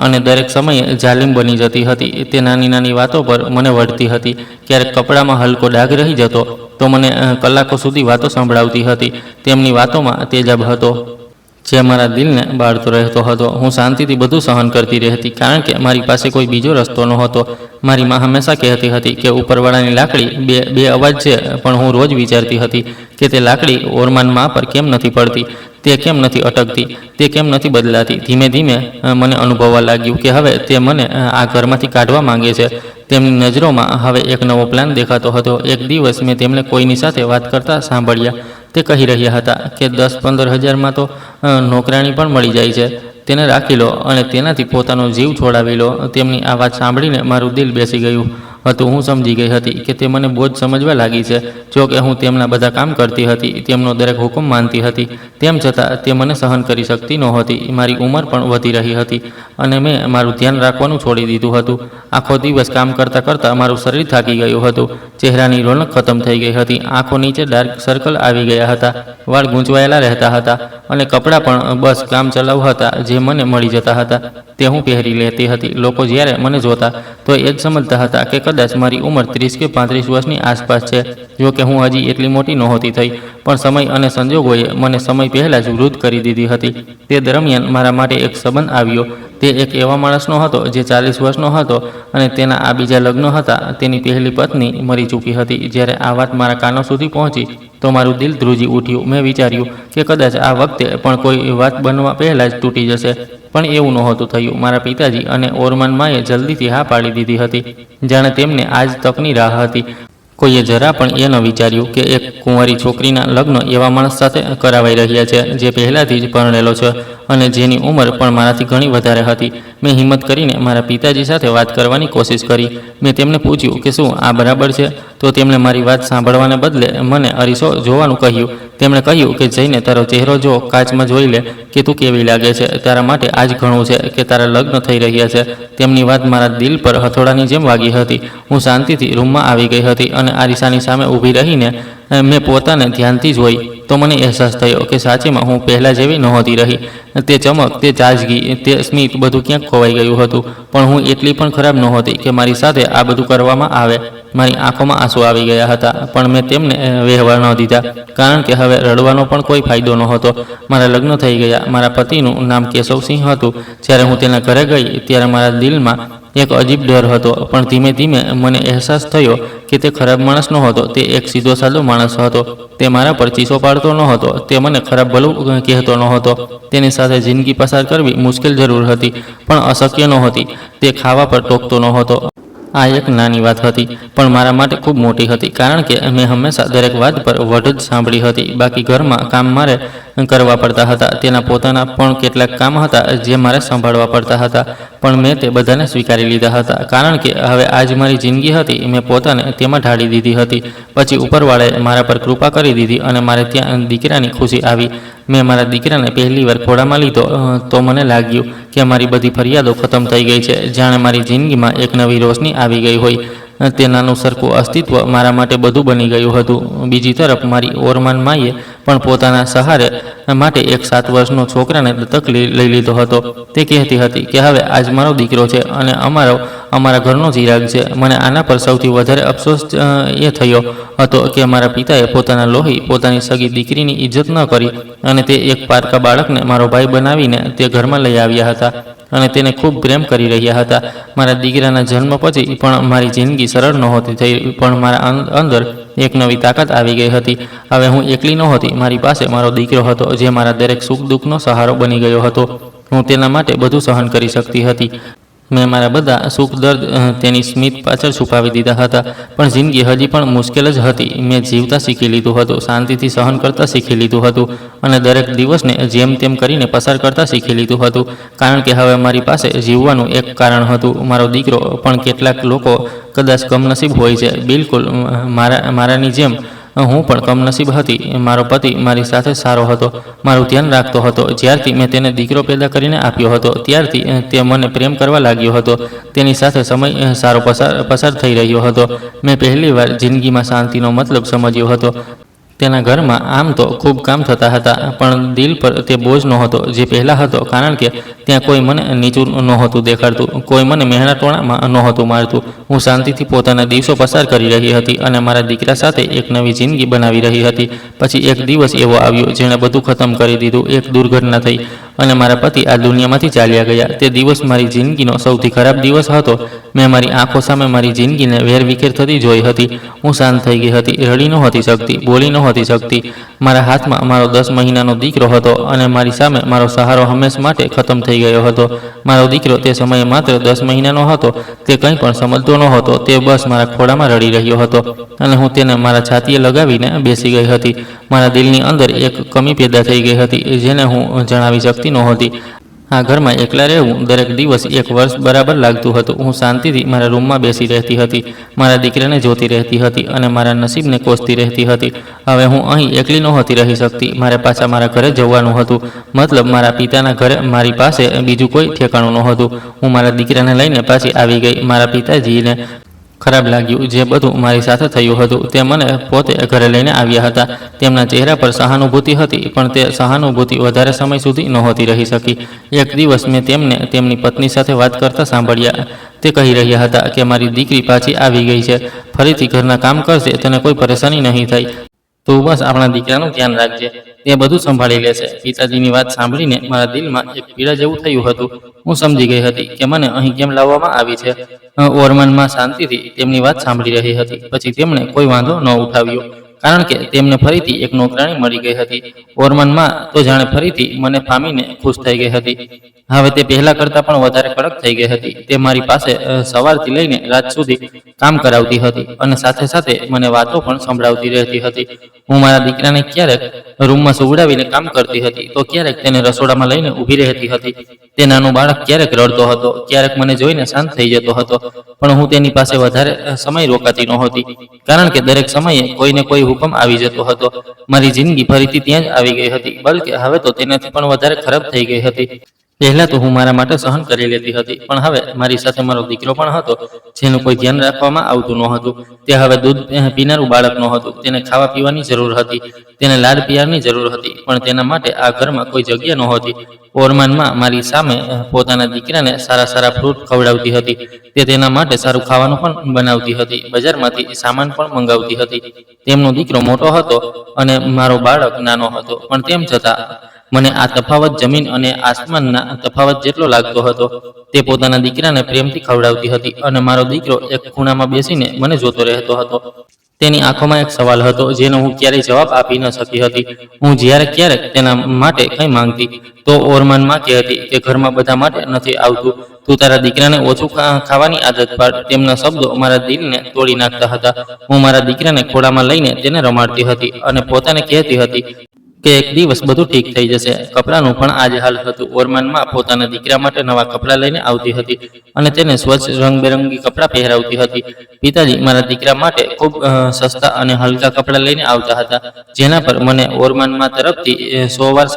Speaker 1: અને દરેક સમયે જાલિમ બની જતી હતી. તે નાની નાની વાતો પર મને વઢતી હતી. ક્યારેક કપડામાં હલકો ડાઘ રહી જતો તો મને કલાકો સુધી વાતો સંભળાવતી હતી. તેમની વાતોમાં તેજાબ હતો જે મારા દિલને બાળતો રહેતો હતો. હું શાંતિથી બધું સહન કરતી રહેતી, કારણ કે મારી પાસે કોઈ બીજો રસ્તો નહોતો. મારી મા હંમેશા કહેતી હતી કે ઉપરવાળાની લાકડી બે અવાજ છે, પણ હું રોજ વિચારતી હતી કે તે લાકડી ઓરમાનમાં પર કેમ નથી પડતી. તે કેમ નથી અટકતી, તે કેમ નથી બદલાતી? ધીમે ધીમે મને અનુભવવા લાગ્યું કે હવે તે મને આ ઘરમાંથી કાઢવા માંગે છે. તેમની નજરોમાં હવે એક નવો પ્લાન દેખાતો હતો. એક દિવસ મેં તેમને કોઈની સાથે વાત કરતા સાંભળ્યા. તે કહી રહ્યા હતા કે 10-15 હજારમાં તો નોકરાણી પણ મળી જાય છે, તેને રાખી લો અને તેનાથી પોતાનો જીવ છોડાવી લો. તેમની આ વાત સાંભળીને મારું દિલ બેસી ગયું હતું. હું સમજી ગઈ હતી કે તે મને બોજ સમજવા લાગી છે. જો કે હું તેમના બધા કામ કરતી હતી, તેમનો દરેક હુકમ માનતી હતી, તેમ છતાં તે મને સહન કરી શકતી નહોતી. મારી ઉંમર પણ વધી રહી હતી અને મેં મારું ધ્યાન રાખવાનું છોડી દીધું હતું. આખો દિવસ કામ કરતાં કરતાં મારું શરીર થાકી ગયું હતું. ચહેરાની રોનક ખતમ થઈ ગઈ હતી. આંખો નીચે ડાર્ક સર્કલ આવી ગયા હતા. વાળ ગૂંચવાયેલા રહેતા હતા અને કપડાં પણ બસ કામ ચલાવ હતા જે મને મળી જતા હતા તે હું પહેરી લેતી હતી. લોકો જ્યારે મને જોતા તો એ જ સમજતા હતા કે કદાચ મારી ઉંમર 30 કે 35 વર્ષની આસપાસ છે. જો કે હું હજી એટલી મોટી નહોતી થઈ, પણ સમય અને સંજોગોએ મને સમય પહેલાં જ વૃદ્ધ કરી દીધી હતી. તે દરમિયાન મારા માટે એક સંબંધ આવ્યો. તે એક એવા માણસનો હતો જે 40 વર્ષનો હતો અને તેના આ બીજા લગ્ન હતા. તેની પહેલી પત્ની મરી ચૂકી હતી. જ્યારે આ વાત મારા કાનો સુધી પહોંચી તો મારું દિલ ધ્રુજી ઉઠ્યું. મેં વિચાર્યું કે કદાચ આ વખતે પણ કોઈ વાત બનવા પહેલાં જ તૂટી જશે, પણ એવું નહોતું થયું. મારા પિતાજી અને ઓરમાન માએ જલ્દીથી હા પાડી દીધી હતી, જાણે તેમને આજ તકની રાહ હતી. કોઈએ જરા પણ એ ન વિચાર્યું કે એક કુંવારી છોકરીના લગ્ન એવા માણસ સાથે કરાવાઈ રહ્યા છે જે પહેલાંથી જ પરણેલો છે અને જેની ઉંમર પણ મારાથી ઘણી વધારે હતી. મેં હિંમત કરીને મારા પિતાજી સાથે વાત કરવાની કોશિશ કરી. મેં તેમને પૂછ્યું કે શું આ બરાબર છે? તો તેમણે મારી વાત સાંભળવાને બદલે મને અરીસો જોવાનું કહ્યું. તેમણે કહ્યું કે જઈને તારો ચહેરો જો, કાચમાં જોઈ લે કે તું કેવી લાગે છે. તારા માટે આ જ ઘણું છે કે તારા લગ્ન થઈ રહ્યા છે. તેમની વાત મારા દિલ પર હથોડાની જેમ વાગી હતી. હું શાંતિથી રૂમમાં આવી ગઈ હતી અને આરીસાની સામે ઊભી રહીને મેં પોતાને ધ્યાનથી જોઈ તો મને અહેસાસ થયો કે સાચેમાં હું પહેલાં જેવી નહોતી રહી. તે ચમક, તે તાજગી, તે સ્મિત બધું ક્યાંક ખોવાઈ ગયું હતું. પણ હું એટલી પણ ખરાબ નહોતી કે મારી સાથે આ બધું કરવામાં આવે. મારી આંખોમાં આંસુ આવી ગયા હતા, પણ મેં તેમને વહેવા ન દીધા, કારણ કે હવે રડવાનો પણ કોઈ ફાયદો નહોતો. મારા લગ્ન થઈ ગયા. મારા પતિનું નામ કેશવસિંહ હતું. જ્યારે હું તેના ઘરે ગઈ ત્યારે મારા દિલમાં એક અજીબ ડર હતો, પણ ધીમે ધીમે મને અહેસાસ થયો કે તે ખરાબ માણસ નહોતો. તે એક સીધો સાદો માણસ હતો. તે મારા પર ચીસો પાડતો નહોતો. તે મને ખરાબ ભલું કહેતો નહોતો. તેની સાથે જિંદગી પસાર કરવી મુશ્કેલ જરૂર હતી, પણ અશક્ય નહોતી. તે ખાવા પર ટોકતો નહોતો. આ એક નાની વાત હતી, પણ મારા માટે ખૂબ મોટી હતી, કારણ કે મેં હંમેશા દરેક વાત પર વઢ જ સાંભળી હતી. બાકી ઘરમાં કામ મારે કરવા પડતા હતા. તેના પોતાના પણ કેટલાક કામ હતા જે મારે સંભાળવા પડતા હતા, પણ મેં તે બધાને સ્વીકારી લીધા હતા, કારણ કે હવે આજ મારી જિંદગી હતી. મેં પોતાને તેમાં ઢાળી દીધી હતી. પછી ઉપરવાળાએ મારા પર કૃપા કરી દીધી અને મારે ત્યાં દીકરાની ખુશી આવી. મેં મારા દીકરાને પહેલી વાર ખોળામાં લીધો તો મને લાગ્યું કે મારી બધી ફરિયાદો ખતમ થઈ ગઈ છે. જાણે મારી જિંદગીમાં એક નવી રોશની આવી ગઈ હોય. તે નાનું સરખું અસ્તિત્વ મારા માટે બધું બની ગયું હતું. બીજી તરફ મારી ઓરમાન માએ પણ પોતાના સહારે માટે એક 7 વર્ષનો છોકરાને દત્તક લઈ લીધો હતો. તે કહેતી હતી કે હવે આજ મારો દીકરો છે અને અમારા ઘરનો ચિરાગ છે. મને આના પર સૌથી વધારે અફસોસ એ થયો હતો કે મારા પિતાએ પોતાના લોહી, પોતાની સગી દીકરીની ઇજ્જત ન કરી અને તે એક પારકા બાળકને મારો ભાઈ બનાવીને તે ઘરમાં લઈ આવ્યા હતા અને તેને ખૂબ પ્રેમ કરી રહ્યા હતા. મારા દીકરાના જન્મ પછી પણ મારી જિંદગી સરળ નહોતી થઈ, પણ મારા અંદર એક નવી તાકાત આવી ગઈ હતી. હવે હું એકલી નહોતી. મારી પાસે મારો દીકરો હતો જે મારા દરેક સુખ દુઃખનો સહારો બની ગયો હતો. હું તેના માટે બધું સહન કરી શકતી હતી. મેં મારા બધા સુખ દર્દ તેની સ્મિત પાછળ છુપાવી દીધા હતા, પણ જિંદગી હજી પણ મુશ્કેલ જ હતી. મેં જીવતા શીખી લીધું હતું, શાંતિથી સહન કરતાં શીખી લીધું હતું અને દરેક દિવસને જેમ તેમ કરીને પસાર કરતાં શીખી લીધું હતું, કારણ કે હવે મારી પાસે જીવવાનું એક કારણ હતું, મારો દીકરો. પણ કેટલાક લોકો કદાચ કમનસીબ હોય છે. બિલકુલ મારાની જેમ હું પણ કમનસીબ હતી. મારો પતિ મારી સાથે સારો હતો, મારું ધ્યાન રાખતો હતો. જ્યારથી મેં તેને દીકરો પેદા કરીને આપ્યો હતો ત્યારથી તે મને પ્રેમ કરવા લાગ્યો હતો. તેની સાથે સમય સારો પસાર થઈ રહ્યો હતો. મેં પહેલીવાર જિંદગીમાં શાંતિનો મતલબ સમજ્યો હતો. તેના ઘરમાં આમ તો ખૂબ કામ થતા હતા, પણ દિલ પર તે બોજ નહોતો જે પહેલાં હતો, કારણ કે ત્યાં કોઈ મને નીચું નહોતું દેખાડતું, કોઈ મને મહેનતોણામાં નહોતું મારતું. હું શાંતિથી પોતાના દિવસો પસાર કરી રહી હતી અને મારા દીકરા સાથે એક નવી જિંદગી બનાવી રહી હતી. પછી એક દિવસ એવો આવ્યો જેણે બધું ખતમ કરી દીધું. એક દુર્ઘટના થઈ અને મારા પતિ આ દુનિયામાંથી ચાલ્યા ગયા. તે દિવસ મારી જિંદગીનો સૌથી ખરાબ દિવસ હતો. મેં મારી આંખો સામે મારી જિંદગીને વેરવિખેર થતી જોઈ હતી. હું શાંત થઈ ગઈ હતી, રડી નહોતી શકતી, બોલી નહોતી શકતી. મારા હાથમાં મારો 10 મહિનાનો દીકરો હતો અને મારી સામે મારો સહારો હંમેશ માટે ખતમ થઈ ગયો હતો. મારો દીકરો તે સમયે માત્ર 10 મહિનાનો હતો. તે કંઈ પણ સમજતો નહોતો. તે બસ મારા ખોળામાં રડી રહ્યો હતો અને હું તેને મારા છાતીએ લગાવીને બેસી ગઈ હતી. મારા દિલની અંદર એક કમી પેદા થઈ ગઈ હતી જેને હું જણાવી શકતી નહોતી. આ ઘરમાં એકલા રહેવું દરેક દિવસ 1 વર્ષ બરાબર લાગતું હતું. હું શાંતિથી મારા રૂમમાં બેસી રહેતી હતી, મારા દીકરાને જોતી રહેતી હતી અને મારા નસીબને કોસતી રહેતી હતી. હવે હું અહીં એકલી નહોતી રહી શકતી. મારે પાછા મારા ઘરે જવાનું હતું. મતલબ મારા પિતાના ઘરે. મારી પાસે બીજું કોઈ ઠેકાણું નહોતું. હું મારા દીકરાને લઈને પાછી આવી ગઈ. મારા પિતાજીને ખરાબ લાગ્યું જે બધું મારી સાથે થયું હતું. તે મને પોતે ઘરે લઈને આવ્યા હતા. તેમના ચહેરા પર સહાનુભૂતિ હતી, પણ તે સહાનુભૂતિ વધારે સમય સુધી નહોતી રહી શકી. એક દિવસ મેં તેમને તેમની પત્ની સાથે વાત કરતા સાંભળ્યા. તે કહી રહ્યા હતા કે મારી દીકરી પાછી આવી ગઈ છે, ફરીથી ઘરના કામ કરશે, તેને કોઈ પરેશાની નહીં થાય. તું બસ આપણા દીકરાનું ધ્યાન રાખજે, તે બધું સંભાળી લેશે. પિતાજીની વાત સાંભળીને મારા દિલમાં એક પીડા જેવું થયું હતું. હું સમજી ગઈ હતી કે મને અહીં કેમ લાવવામાં આવી છે. ઓરમાનમાં શાંતિથી તેમની વાત સાંભળી રહી હતી. પછી તેમણે કોઈ વાંધો ન ઉઠાવ્યો, કારણ કે તેમને ફરીથી એક નોકરાણી મળી ગઈ હતી. ઓરમાનમાં તો જાણે ફરીથી મને પામીને ખુશ થઈ ગઈ હતી. હવે તે પહેલા કરતાં પણ વધારે કડક થઈ ગઈ હતી. તે મારી પાસે સવારથી લઈને રાત સુધી કામ કરાવતી હતી અને સાથે સાથે મને વાતો પણ સંભળાવતી રહેતી હતી. હું મારા દીકરાને ક્યારેક રૂમમાં સુવડાવીને કામ કરતી હતી, તો ક્યારેક તેને રસોડામાં લઈને ઊભી રહેતી હતી. તે નાનું બાળક ક્યારેક રડતો હતો, ક્યારેક મને જોઈને શાંત થઈ જતો હતો, પણ હું તેની પાસે વધારે સમય રોકાતી નહોતી, કારણ કે દરેક સમયે કોઈને કોઈ હુકમ આવી જતો હતો. મારી જિંદગી ફરીથી ત્યાં જ આવી ગઈ હતી, બલકે હવે તો તેનાથી પણ વધારે ખરાબ થઈ ગઈ હતી. પહેલાં તો હું મારા માટે સહન કરી લેતી હતી, પણ હવે મારી સાથે મારો દીકરો પણ હતો જેનું કોઈ ધ્યાન રાખવામાં આવતું નહોતું. તે હવે દૂધ પીનારું બાળક નહોતું. તેને ખાવા પીવાની જરૂર હતી, તેને લાડ પ્યારની જરૂર હતી, પણ તેના માટે આ ઘરમાં કોઈ જગ્યા નહોતી. ઓરમાનમાં મારી સામે પોતાના દીકરાને સારા સારા ફ્રૂટ ખવડાવતી હતી. તે તેના માટે સારું ખાવાનું પણ બનાવતી હતી. બજારમાંથી સામાન પણ મંગાવતી હતી. તેમનો દીકરો મોટો હતો અને મારો બાળક નાનો હતો, પણ તેમ છતાં મને આ તફાવત જમીન અને આસમાનના તફાવત જેટલો લાગતો હતો. તે પોતાના દીકરાને પ્રેમથી ખવડાવતી હતી અને મારો દીકરો એક ખૂણામાં બેસીને મને જોતો રહેતો હતો. તેની આંખોમાં એક સવાલ હતો જેનો હું ક્યારેય જવાબ આપી ન શકી હતી. હું જ્યારે ક્યારેક તેના માટે કંઈ માંગતી તો ઓરમાનમાં કહેતી કે ઘરમાં બધા માટે નથી આવતું, તું તારા દીકરાને ઓછું ખાવાની આદત પાડ. તેમના શબ્દો મારા દિલને તોડી નાખતા હતા. હું મારા દીકરાને ખોળામાં લઈને તેને રમાડતી હતી અને પોતાને કહેતી હતી કે એક દિવસ બધું ઠીક થઈ જશે. કપડાનું પણ આ જ હાલ હતું. ઓરમાનમાં પોતાના દીકરા માટે નવા કપડાં લઈને આવતી હતી અને તેને સ્વચ્છ રંગબેરંગી કપડાં પહેરાવતી હતી. પિતાજી મારા દીકરા માટે ખૂબ સસ્તા અને હલકા કપડાં લઈને આવતા હતા, જેના પર મને ઓરમાનમાં તરફથી 100 વાર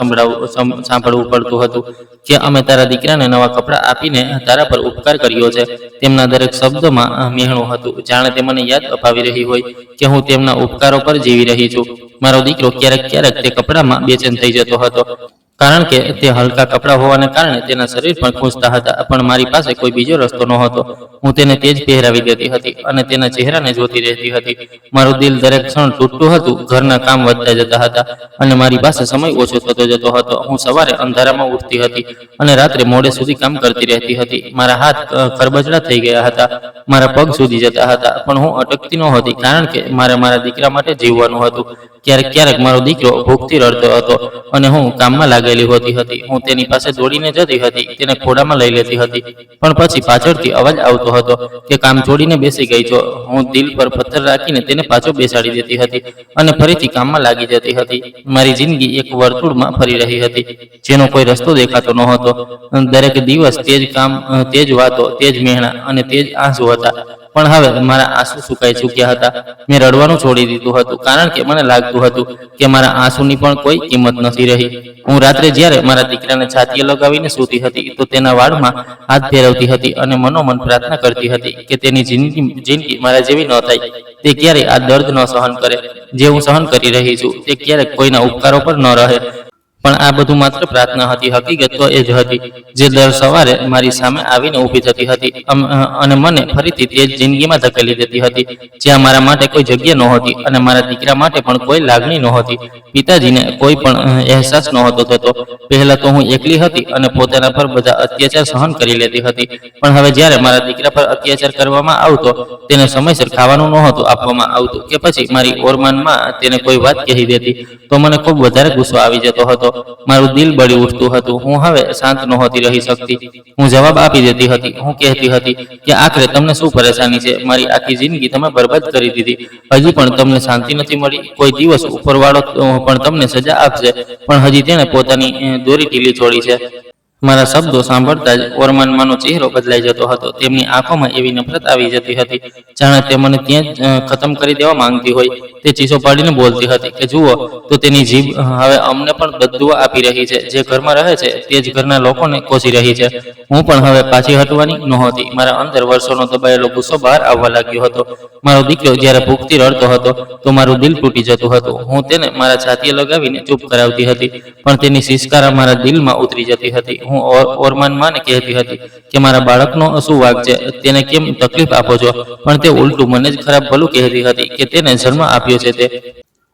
Speaker 1: સાંભળવું પડતું હતું કે અમે તારા દીકરાને નવા કપડાં આપીને તારા પર ઉપકાર કર્યો છે. તેમના દરેક શબ્દમાં મેહણું હતું, જાણે તે મને યાદ અપાવી રહી હોય કે હું તેમના ઉપકારો પર જીવી રહી છું. મારો દીકરો ક્યારેક ક્યારેક તે કપડામાં બેચેન થઈ જતો હતો, કારણ કે તે હલકા કપડાં હોવાને કારણે તેના શરીર પણ ખૂંચતા હતા, પણ મારી પાસે કોઈ બીજો રસ્તો નહોતો. હું તેને તે જ પહેરાવી દેતી હતી અને તેના ચહેરાને જોતી રહેતી હતી. મારું દિલ દરેક ક્ષણ તૂટતું હતું. ઘરના કામ વધતા જતા હતા અને મારી પાસે સમય ઓછો થતો જતો હતો. હું સવારે અંધારામાં ઉઠતી હતી અને રાત્રે મોડે સુધી કામ કરતી રહેતી હતી. મારા હાથ ખરબચડા થઈ ગયા હતા, મારા પગ સૂજી જતા હતા, પણ હું અટકતી નહોતી, કારણ કે મારે મારા દીકરા માટે જીવવાનું હતું. ક્યારેક ક્યારેક મારો દીકરો ભૂખથી રડતો હતો અને હું કામમાં લાગેલી હોતી હતી. હું તેની પાસે દોડીને જતી હતી, તેને ખોળામાં લઈ લેતી હતી, પણ પછી પાછળથી અવાજ આવતો હતો કે કામ છોડીને બેસી ગઈ છો. હું દિલ પર પથ્થર રાખીને તેને પાછો બેસાડી દેતી હતી અને ફરીથી કામમાં લાગી જતી હતી. મારી જિંદગી એક વર્તુળમાં ફરી રહી હતી જેનો કોઈ રસ્તો દેખાતો નહોતો. દરેક દિવસ તે જ કામ, તે જ વાતો, તે જ મહેણા અને તે જ આંસુ હતા, પણ હવે મારા આંસુ સુકાઈ ચૂક્યા હતા. મેં રડવાનું છોડી દીધું હતું, કારણ કે મને લાગતું હતું કે મારા આંસુની પણ કોઈ કિંમત નથી રહી. હું રાત્રે જ્યારે મારા દીકરાને છાતીએ લગાવીને સૂતી હતી તો તેના વાળમાં હાથ ફેરવતી હતી અને મનોમન પ્રાર્થના કરતી હતી કે તેની જિંદગી મારા જેવી ન થાય. તે ક્યારેય આ દર્દ ન સહન કરે જે હું સહન કરી રહી છું. તે ક્યારેક કોઈના ઉપકારો પર ન રહે. પણ આ બધું માત્ર પ્રાર્થના હતી. હકીકત તો એ જ હતી જે દર સવારે મારી સામે આવીને ઊભી થતી હતી અને મને ફરીથી તે જ જિંદગીમાં ધકેલી દેતી હતી જ્યાં મારા માટે કોઈ જગ્યા નહોતી અને મારા દીકરા માટે પણ કોઈ લાગણી નહોતી. પિતાજીને કોઈ પણ અહેસાસ નહોતો થતો. પહેલા તો હું એકલી હતી અને પોતાના પર બધા અત્યાચાર સહન કરી લેતી હતી, પણ હવે જ્યારે મારા દીકરા પર અત્યાચાર કરવામાં આવતો, તેને સમયસર ખાવાનું નહોતું આપવામાં આવતું કે પછી મારી ઓરમાનમાં તેને કોઈ વાત કહી દેતી તો મને ખૂબ વધારે ગુસ્સો આવી જતો હતો. મારું દિલ બળી ઉઠતું હતું. હું હવે શાંત નહોતી રહી શકતી. હું જવાબ આપી દેતી હતી. હું કહેતી હતી કે આખરે તમને શું પરેશાની છે? મારી આખી જિંદગી તમે બરબાદ કરી દીધી. હજી પણ તમને શાંતિ નથી મળી? કોઈ દિવસ ઉપરવાળો પણ તમને સજા આપશે, પણ હજી તેણે પોતાની દોરી ઢીલી છોડી છે. મારા શબ્દો સાંભળતા જ ઓરમાનમાંનો ચહેરો બદલાઈ જતો હતો. તેમની આંખોમાં એવી નફરત આવી જતી હતી જાણે તે મને ત્યાં જ ખતમ કરી દેવા માંગતી હોય. તે ચીસો પાડીને બોલતી હતી કે જુઓ તો તેની જીભ હવે અમને પણ બદદુઆ આપી રહી છે. જે ઘરમાં રહે છે તે જ ઘરના લોકોને કોસી રહી છે. હું પણ હવે પાછી હટવાની નહોતી. મારા અંદર વર્ષોનો દબાયેલો ગુસ્સો બહાર આવવા લાગ્યો હતો. મારો દીકરો જ્યારે ભૂખથી રડતો હતો તો મારું દિલ તૂટી જતું હતું. હું તેને મારા છાતીએ લગાવીને ચૂપ કરાવતી હતી, પણ તેની સિસકારા મારા દિલમાં ઉતરી જતી હતી. હું ઓરમાનમાંને કહેતી હતી કે મારા બાળકનો શું વાંક છે? તેને કેમ તકલીફ આપો છો? પણ તે ઉલટું મને જ ખરાબ ભલું કહેતી હતી કે તેને જન્મ આપ્યો છે તે.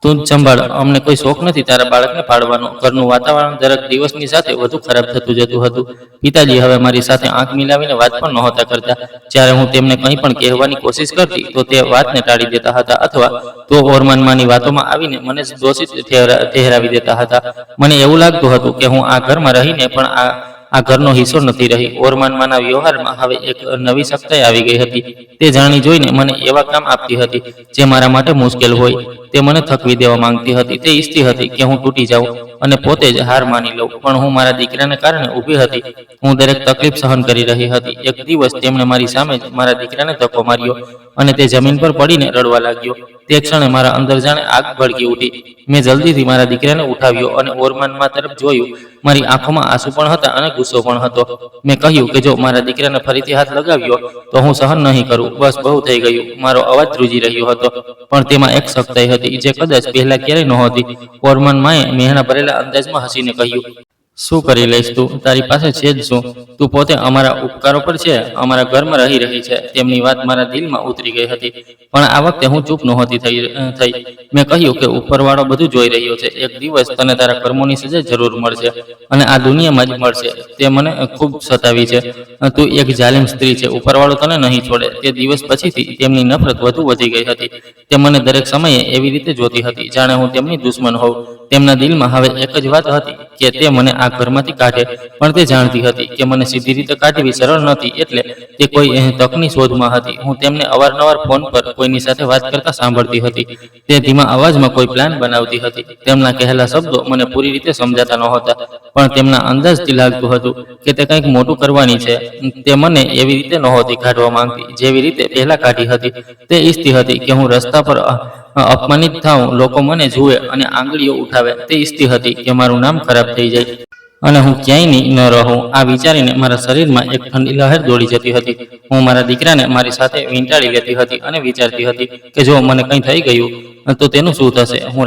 Speaker 1: તું જ સંભાળ. અમને કોઈ શોખ નથી તારા બાળકને પાડવાનો. ઘરનું વાતાવરણ દરેક દિવસની સાથે વધુ ખરાબ થતું જતું હતું. પિતાજી હવે મારી સાથે આંખ મિલાવીને વાત પણ નહોતા કરતા. જ્યારે હું તેમને કંઈ પણ કહેવાની કોશિશ કરતી તો તે વાતને ટાળી દેતા હતા અથવા તો ઓરમાનમાંની વાતોમાં આવીને મને જ દોષિત ઠહેરાવી દેતા હતા. મને એવું લાગતું હતું કે હું આ ઘરમાં રહીને પણ આ ઘરનો હિસ્સો નથી રહી. ઓરમાનમાંના વ્યવહારમાં હવે એક નવી સખ્તાઈ આવી ગઈ હતી. તે જાણી જોઈને મને એવા કામ આપતી હતી જે મારા માટે મુશ્કેલ હોય. તે મને થકવી દેવા માંગતી હતી. તે ઈચ્છતી હતી કે હું તૂટી જાઉં અને પોતે જ હાર માની લઉં, પણ હું મારા દીકરાને કારણે ઊભી હતી. હું દરેક તકલીફ સહન કરી રહી હતી. એક દિવસ તેમણે મારી સામે જ મારા દીકરાને ધક્કો માર્યો અને તે જમીન પર પડીને રડવા લાગ્યો. તે ક્ષણે મારા અંદર જાણે આગ ભડકી ઉઠી. મેં જલ્દીથી મારા દીકરાને ઉઠાવ્યો અને ઓરમાનમાં તરફ જોયું. મારી આંખોમાં આંસુ પણ હતા અને ગુસ્સો પણ હતો. મેં કહ્યું કે જો મારા દીકરાને ફરીથી હાથ લગાવ્યો તો હું સહન નહીં કરું. બસ બહુ થઈ ગયું. મારો અવાજ ધ્રુજી રહ્યો હતો, પણ તેમાં એક સખ્તાઈ હતી જે કદાચ પહેલા ક્યારેય નહોતી. ઓરમાનમાંએ મેહણા ભરેલા અંદાજમાં હસીને કહ્યું, શું કરી લઈશ તું? તારી પાસે છે જ શું? તું પોતે અમારા ઉપકારો પર છે, અમારા ઘરમાં રહી છે. તેમની વાત મારા દિલમાં ઉતરી ગઈ હતી, પણ આ વખતે હું ચૂપ નહોતી થઈ. મેં કહ્યું કે ઉપરવાળો બધું જોઈ રહ્યો છે. એક દિવસ તને તારા કર્મોની સજા જરૂર મળશે અને આ દુનિયામાં જ મળશે. તે મને ખૂબ સતાવી છે. તું એક જાલિમ સ્ત્રી છે. ઉપરવાળો તને નહીં છોડે. તે દિવસ પછીથી તેમની નફરત વધુ વધી ગઈ હતી. તે મને દરેક સમયે એવી રીતે જોતી હતી જાણે હું તેમની દુશ્મન હોઉં. તેમના દિલમાં હવે એક જ વાત હતી કે તે મને આ ઘરમાંથી કાઢે, પણ તે જાણતી હતી કે મને સીધી રીતે કાઢવી સરળ નથી, એટલે તે કોઈ તકની શોધમાં હતી. હું તેમને અવારનવાર ફોન પર કોઈની સાથે વાત કરતા સાંભળતી હતી. તે ધીમા અવાજમાં કોઈ પ્લાન બનાવતી હતી. તેમના કહેલા શબ્દો મને પૂરી રીતે સમજાતા નહોતા, પણ તેમના અંદાજથી લાગતું હતું કે તે કંઈક મોટું કરવાની છે. તે મને એવી રીતે નહોતી કાઢવા માંગતી જેવી રીતે પહેલા કાઢી હતી. તે ઈચ્છતી હતી કે હું રસ્તા પર અપમાનિત થાઉં, લોકો મને જુએ અને આંગળીઓ ઉઠાવે. તે ઈચ્છતી હતી કે મારું નામ ખરાબ થઈ જાય અને હું ક્યાંય ન રહું. આ વિચારીને મારા શરીરમાં એક ઠંડી લહેર દોડી જતી હતી. હું મારા દીકરાને મારી સાથે વીંટાળી લેતી હતી અને વિચારતી હતી કે જો મને કંઈ થઈ ગયું તો તેનું શું થશે. હું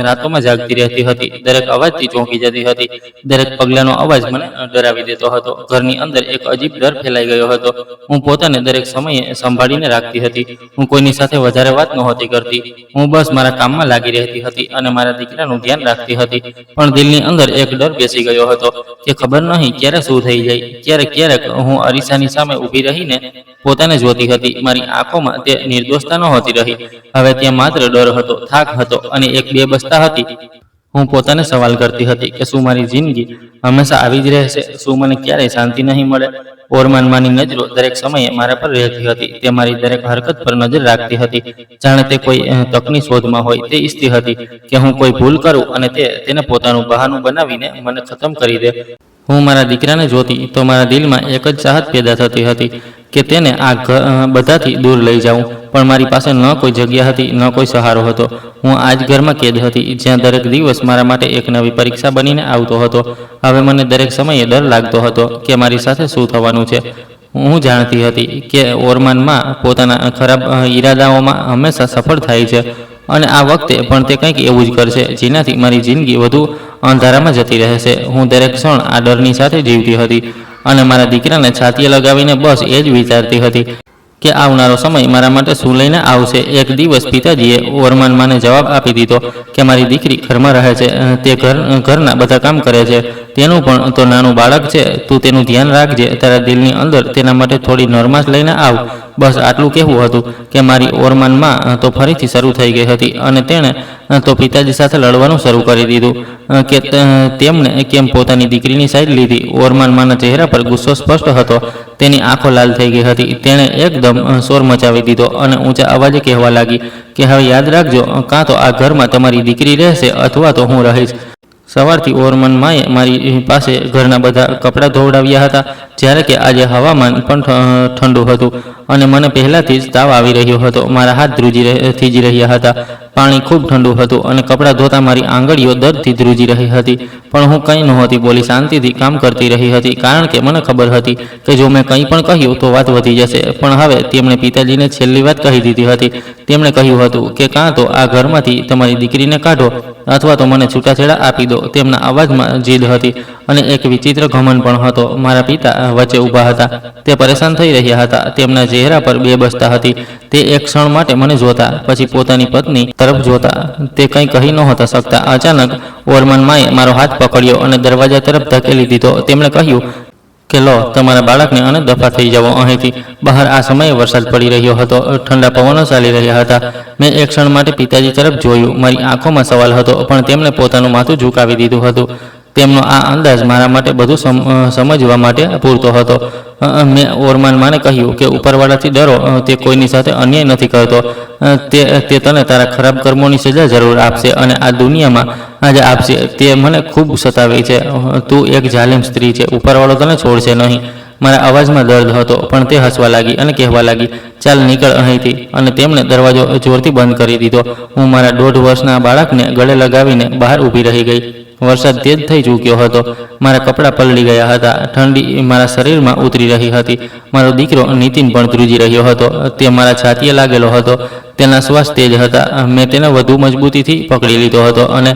Speaker 1: રાતોમાં જાગતી રહેતી હતી. દરેક અવાજથી ચોંકી જતી હતી. દરેક પગલાંનો અવાજ મને ડરાવી દેતો હતો. ઘરની અંદર એક અજીબ ડર ફેલાઈ ગયો હતો. હું પોતાને દરેક સમયે સંભાળીને રાખતી હતી. હું કોઈની સાથે વધારે વાત નહોતી કરતી. હું બસ મારા કામમાં લાગી રહેતી હતી અને મારા દીકરાનું ધ્યાન રાખતી હતી. પણ દિલની અંદર એક ડર બેસી ગયો હતો કે ખબર નહીં ક્યારે શું થઈ જાય. ક્યારેક હું અરીસાની સામે ઊભી રહીને પોતાને જોતી હતી. મારી આંખોમાં તે નિર્દોષતા નહોતી રહી. હવે ત્યાં માત્ર ડર હતો, થાક હતો અને એક બેબસતા હતી. હું પોતાને સવાલ કરતી હતી કે શું મારી જિંદગી હંમેશા આવી જ રહેશે? શું મને ક્યારેય શાંતિ નહીં મળે? ઓરમાનમાંની નજરો દરેક સમયે મારા પર રહેતી હતી. તે મારી દરેક હરકત પર નજર રાખતી હતી જાણે તે કોઈ તકની શોધમાં હોય. તે ઈચ્છતી હતી કે હું કોઈ ભૂલ કરું અને તેને પોતાનું બહાનું બનાવીને મને ખતમ કરી દે. હું મારા દીકરાને જોતી તો મારા દિલમાં એક જ ચાહત પેદા થતી હતી કે તેને આ બધાથી દૂર લઈ જાઉં, પણ મારી પાસે ન કોઈ જગ્યા હતી, ન કોઈ સહારો હતો. હું આ જ ઘરમાં કેદ હતી જ્યાં દરેક દિવસ મારા માટે એક નવી પરીક્ષા બનીને આવતો હતો. હવે મને દરેક સમયે ડર લાગતો હતો કે મારી સાથે શું થવાનું છે. હું જાણતી હતી કે ઓરમાનમાં પોતાના ખરાબ ઈરાદાઓમાં હંમેશા સફળ થાય છે અને આ વખતે પણ તે કંઈક એવું જ કરશે જેનાથી મારી જિંદગી વધુ અંધારામાં જતી રહેશે. હું દરેક ક્ષણ આ ડરની સાથે જીવતી હતી અને મારા દીકરાને છાતીએ લગાવીને બસ એ જ વિચારતી હતી કે આવનારો સમય મારા માટે શું લઈને આવશે. એક દિવસ પિતાજીએ ઓરમાન માને જવાબ આપી દીધો કે મારી દીકરી ઘરમાં રહે છે, તે ઘરના બધા કામ કરે છે, તેનું પણ તો નાનું બાળક છે, તું તેનું ધ્યાન રાખજે, તારા દિલની અંદર તેના માટે થોડી નરમાશ લઈને આવ. બસ આટલું કહેવું હતું કે મારી ઓરમાન માં તો ફરીથી શરૂ થઈ ગઈ હતી અને તેણે તો પિતાજી સાથે લડવાનું શરૂ કરી દીધું કે તેમણે કેમ પોતાની દીકરીની સાઈડ લીધી. ઓરમાન માના ચહેરા પર ગુસ્સો સ્પષ્ટ હતો, તેની આંખો લાલ થઈ ગઈ હતી. તેણે એકદમ શોર મચાવી દીધો અને ઊંચા અવાજે કહેવા લાગી કે હવે યાદ રાખજો, કાં તો આ ઘરમાં તમારી દીકરી રહેશે અથવા તો હું રહીશ. સવારથી ઓરમાન માએ મારી પાસે ઘરના બધા કપડાં ધોવડાવ્યા હતા, જ્યારે કે આજે હવામાન પણ ઠંડુ હતું અને મને પહેલાંથી જ તાવ આવી રહ્યો હતો. મારા હાથ થીજી રહ્યા હતા, પાણી ખૂબ ઠંડુ હતું અને કપડાં ધોતા મારી આંગળીઓ દર્દથી ધ્રુજી રહી હતી. પણ હું કંઈ નહોતી બોલી, શાંતિથી કામ કરતી રહી હતી, કારણ કે મને ખબર હતી કે જો મેં કંઈ પણ કહ્યું તો વાત વધી જશે. પણ હવે તેમણે પિતાજીને છેલ્લી વાત કહી દીધી હતી. તેમણે કહ્યું હતું કે કાં તો આ ઘરમાંથી તમારી દીકરીને કાઢો અથવા તો મને છૂટાછેડા આપી દો. તેમના અવાજમાં જીદ હતી અને એક વિચિત્ર ઘમંડ પણ હતો. મારા પિતા વચ્ચે ઊભા હતા, તે પરેશાન થઈ રહ્યા હતા, તેમના ચહેરા પર બેબસતા હતી. તે એક ક્ષણ માટે મને જોતા, પછી પોતાની પત્ની તરફ જોતા, તે કંઈ કહી નહોતા શકતા. અચાનક ઓરમાન માએ મારો હાથ પકડ્યો અને દરવાજા તરફ ધકેલી દીધો. તેમણે કહ્યું કે લો તમારા બાળકને અને દફા થઈ જાઓ અહીંથી. બહાર આ સમયે વરસાદ પડી રહ્યો હતો, ઠંડા પવનો ચાલી રહ્યા હતા. મેં એક ક્ષણ માટે પિતાજી તરફ જોયું. મારી આંખોમાં સવાલ હતો, પણ તેમણે પોતાનું માથું ઝુકાવી દીધું હતું. તેમનો આ અંદાજ મારા માટે બધું સમજવા માટે પૂરતો હતો. મેં ઓરમાન માને કહ્યું કે ઉપરવાળાથી ડરો, તે કોઈની સાથે અન્યાય નથી કરતો. તે તને તારા ખરાબ કર્મોની સજા જરૂર આપશે અને આ દુનિયામાં આજે આપશે. તે મને ખૂબ સતાવે છે. તું એક જાલિમ સ્ત્રી છે, ઉપરવાળો તને છોડશે નહીં. મારા અવાજમાં દર્દ હતો, પણ તે હસવા લાગી અને કહેવા લાગી, ચાલ નીકળ અહીંથી. અને તેમણે દરવાજો જોરથી બંધ કરી દીધો. હું મારા 1.5 વર્ષના બાળકને ગળે લગાવીને બહાર ઊભી રહી ગઈ. વરસાદ તેજ થઈ ચૂક્યો હતો, મારા કપડાં પલળી ગયા હતા, ઠંડી મારા શરીરમાં ઉતરી રહી હતી. મારો દીકરો નીતિન પણ ધ્રુજી રહ્યો હતો, તે મારા છાતીએ લાગેલો હતો, તેના શ્વાસ તેજ હતા. મેં તેને વધુ મજબૂતીથી પકડી લીધો હતો અને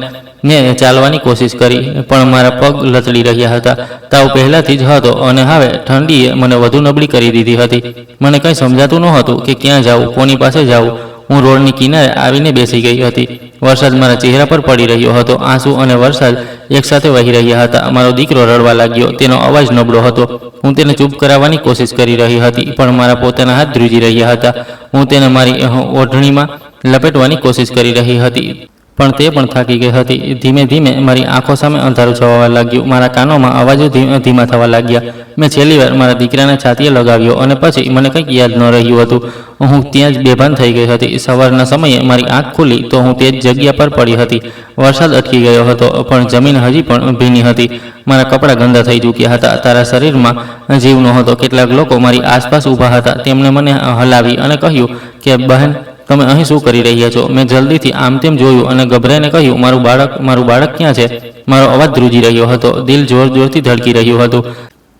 Speaker 1: મેં ચાલવાની કોશિશ કરી, પણ મારા પગ લથડી રહ્યા હતા. તાવ પહેલાંથી જ હતો અને હવે ઠંડીએ મને વધુ નબળી કરી દીધી હતી. મને કંઈ સમજાતું નહોતું કે ક્યાં જાઉં, કોની પાસે જાઉં. હું રોડની કિનારે આવીને બેસી ગઈ હતી. વરસાદ મારા ચહેરા પર પડી રહ્યો હતો, આંસુ અને વરસાદ એકસાથે વહી રહ્યા હતા. મારો દીકરો રડવા લાગ્યો, તેનો અવાજ નબળો હતો. હું તેને ચૂપ કરાવવાની કોશિશ કરી રહી હતી, પણ મારા પોતાના હાથ ધ્રુજી રહ્યા હતા. હું તેને મારી ઓઢણીમાં લપેટવાની કોશિશ કરી રહી હતી, પણ તે પણ થાકી ગઈ હતી. ધીમે ધીમે મારી આંખો સામે અંધારું છવાવા લાગ્યું, મારા કાનોમાં અવાજો ધીમા થવા લાગ્યા. મેં છેલ્લી વાર મારા દીકરાને છાતીએ લગાવ્યો અને પછી મને કંઈક યાદ ન રહ્યું હતું. હું ત્યાં જ બેભાન થઈ ગઈ હતી. સવારના સમયે મારી આંખ ખુલી તો હું તે જ જગ્યા પર પડી હતી. વરસાદ અટકી ગયો હતો, પણ જમીન હજી પણ ભીની હતી. મારા કપડાં ગંદા થઈ ચૂક્યા હતા, તારા શરીરમાં જીવ નહોતો. કેટલાક લોકો મારી આસપાસ ઊભા હતા. તેમણે મને હલાવી અને કહ્યું કે બહેન, તમે અહીં શું કરી રહ્યા છો? મેં જલ્દીથી આમ તેમ જોયું અને ગભરાઈને કહ્યું, મારું બાળક ક્યાં છે? મારો અવાજ ધ્રુજી રહ્યો હતો, દિલ જોર જોરથી ધડકી રહ્યું હતું.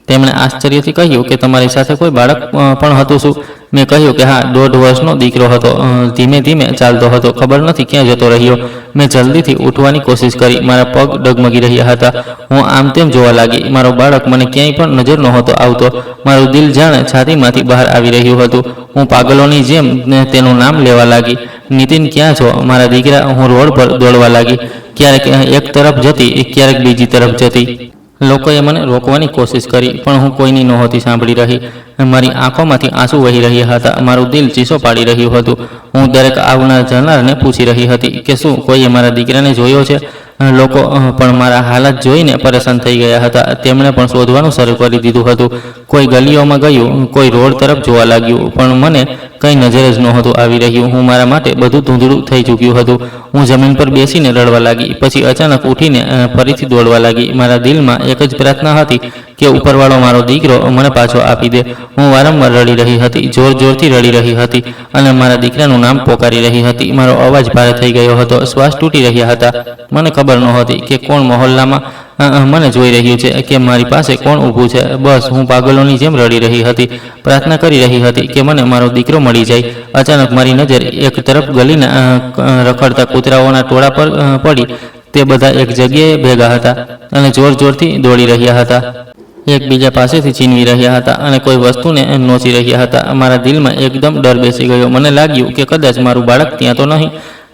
Speaker 1: તેમણે આશ્ચર્યથી કહ્યું કે તમારી સાથે કોઈ બાળક પણ હતું શું? મેં કહ્યું કે હા, 1.5 વર્ષનો દીકરો હતો, ધીમે ધીમે ચાલતો હતો, ખબર નથી ક્યાં જતો રહ્યો. મેં જલ્દીથી ઉઠવાની કોશિશ કરી, મારા પગ ડગમગી રહ્યા હતા. હું આમ તેમ જોવા લાગી, મારો બાળક મને ક્યાંય પણ નજર નહોતો આવતો. મારું દિલ જાણે છાતીમાંથી બહાર આવી રહ્યું હતું. હું પાગલોની જેમ તેનું નામ લેવા લાગી, નીતિન ક્યાં છો મારા દીકરા? હું રોડ પર દોડવા લાગી, ક્યારેક એક તરફ જતી, ક્યારેક બીજી તરફ જતી. લોકોએ મને રોકવાની કોશિશ કરી, પણ હું કોઈની નહોતી સાંભળી રહી. મારી આંખોમાંથી આંસુ વહી રહ્યા હતા, મારું દિલ ચીસો પાડી રહ્યું હતું. હું દરેક આવનાર જનારને પૂછી રહી હતી કે શું કોઈએ મારા દીકરાને જોયો છે. લોકો પણ મારા હાલત જોઈને પરેશાન થઈ ગયા હતા. તેમણે પણ શોધવાનું શરૂ કરી દીધું હતું. કોઈ ગલીઓમાં ગયું, કોઈ રોડ તરફ જોવા લાગ્યું, પણ મને કંઈ નજરે જ નહોતું આવી રહ્યું. હું મારા માટે બધું ધૂંધળું થઈ ચૂક્યું હતું. હું જમીન પર બેસીને રડવા લાગી, પછી અચાનક ઉઠીને ફરીથી દોડવા લાગી. મારા દિલમાં એક જ પ્રાર્થના હતી કે ઉપરવાળો મારો દીકરો મને પાછો આપી દે. હું વારંવાર રડી રહી હતી, જોર જોરથી રડી રહી હતી અને મારા દીકરાનું નામ પોકારી રહી હતી. મારો અવાજ ભારે થઈ ગયો હતો, શ્વાસ તૂટી રહ્યા હતા. મને ખબર નહોતી કે કોણ મહોલ્લામાં મને જોઈ રહ્યું છે, કે મારી પાસે કોણ ઊભું છે. બસ હું પાગલોની જેમ રડી રહી હતી, પ્રાર્થના કરી રહી હતી કે મને મારો દીકરો મળી જાય. અચાનક મારી નજર એક તરફ ગલીના રખડતા કૂતરાઓના ટોળા પર પડી. તે બધા એક જગ્યાએ ભેગા હતા અને જોર જોરથી દોડી રહ્યા હતા, એકબીજા પાસેથી છીનવી રહ્યા હતા અને કોઈ વસ્તુને નોચી રહ્યા હતા. મારા દિલમાં એકદમ ડર બેસી ગયો. મને લાગ્યું કે કદાચ મારું બાળક ત્યાં તો નહીં.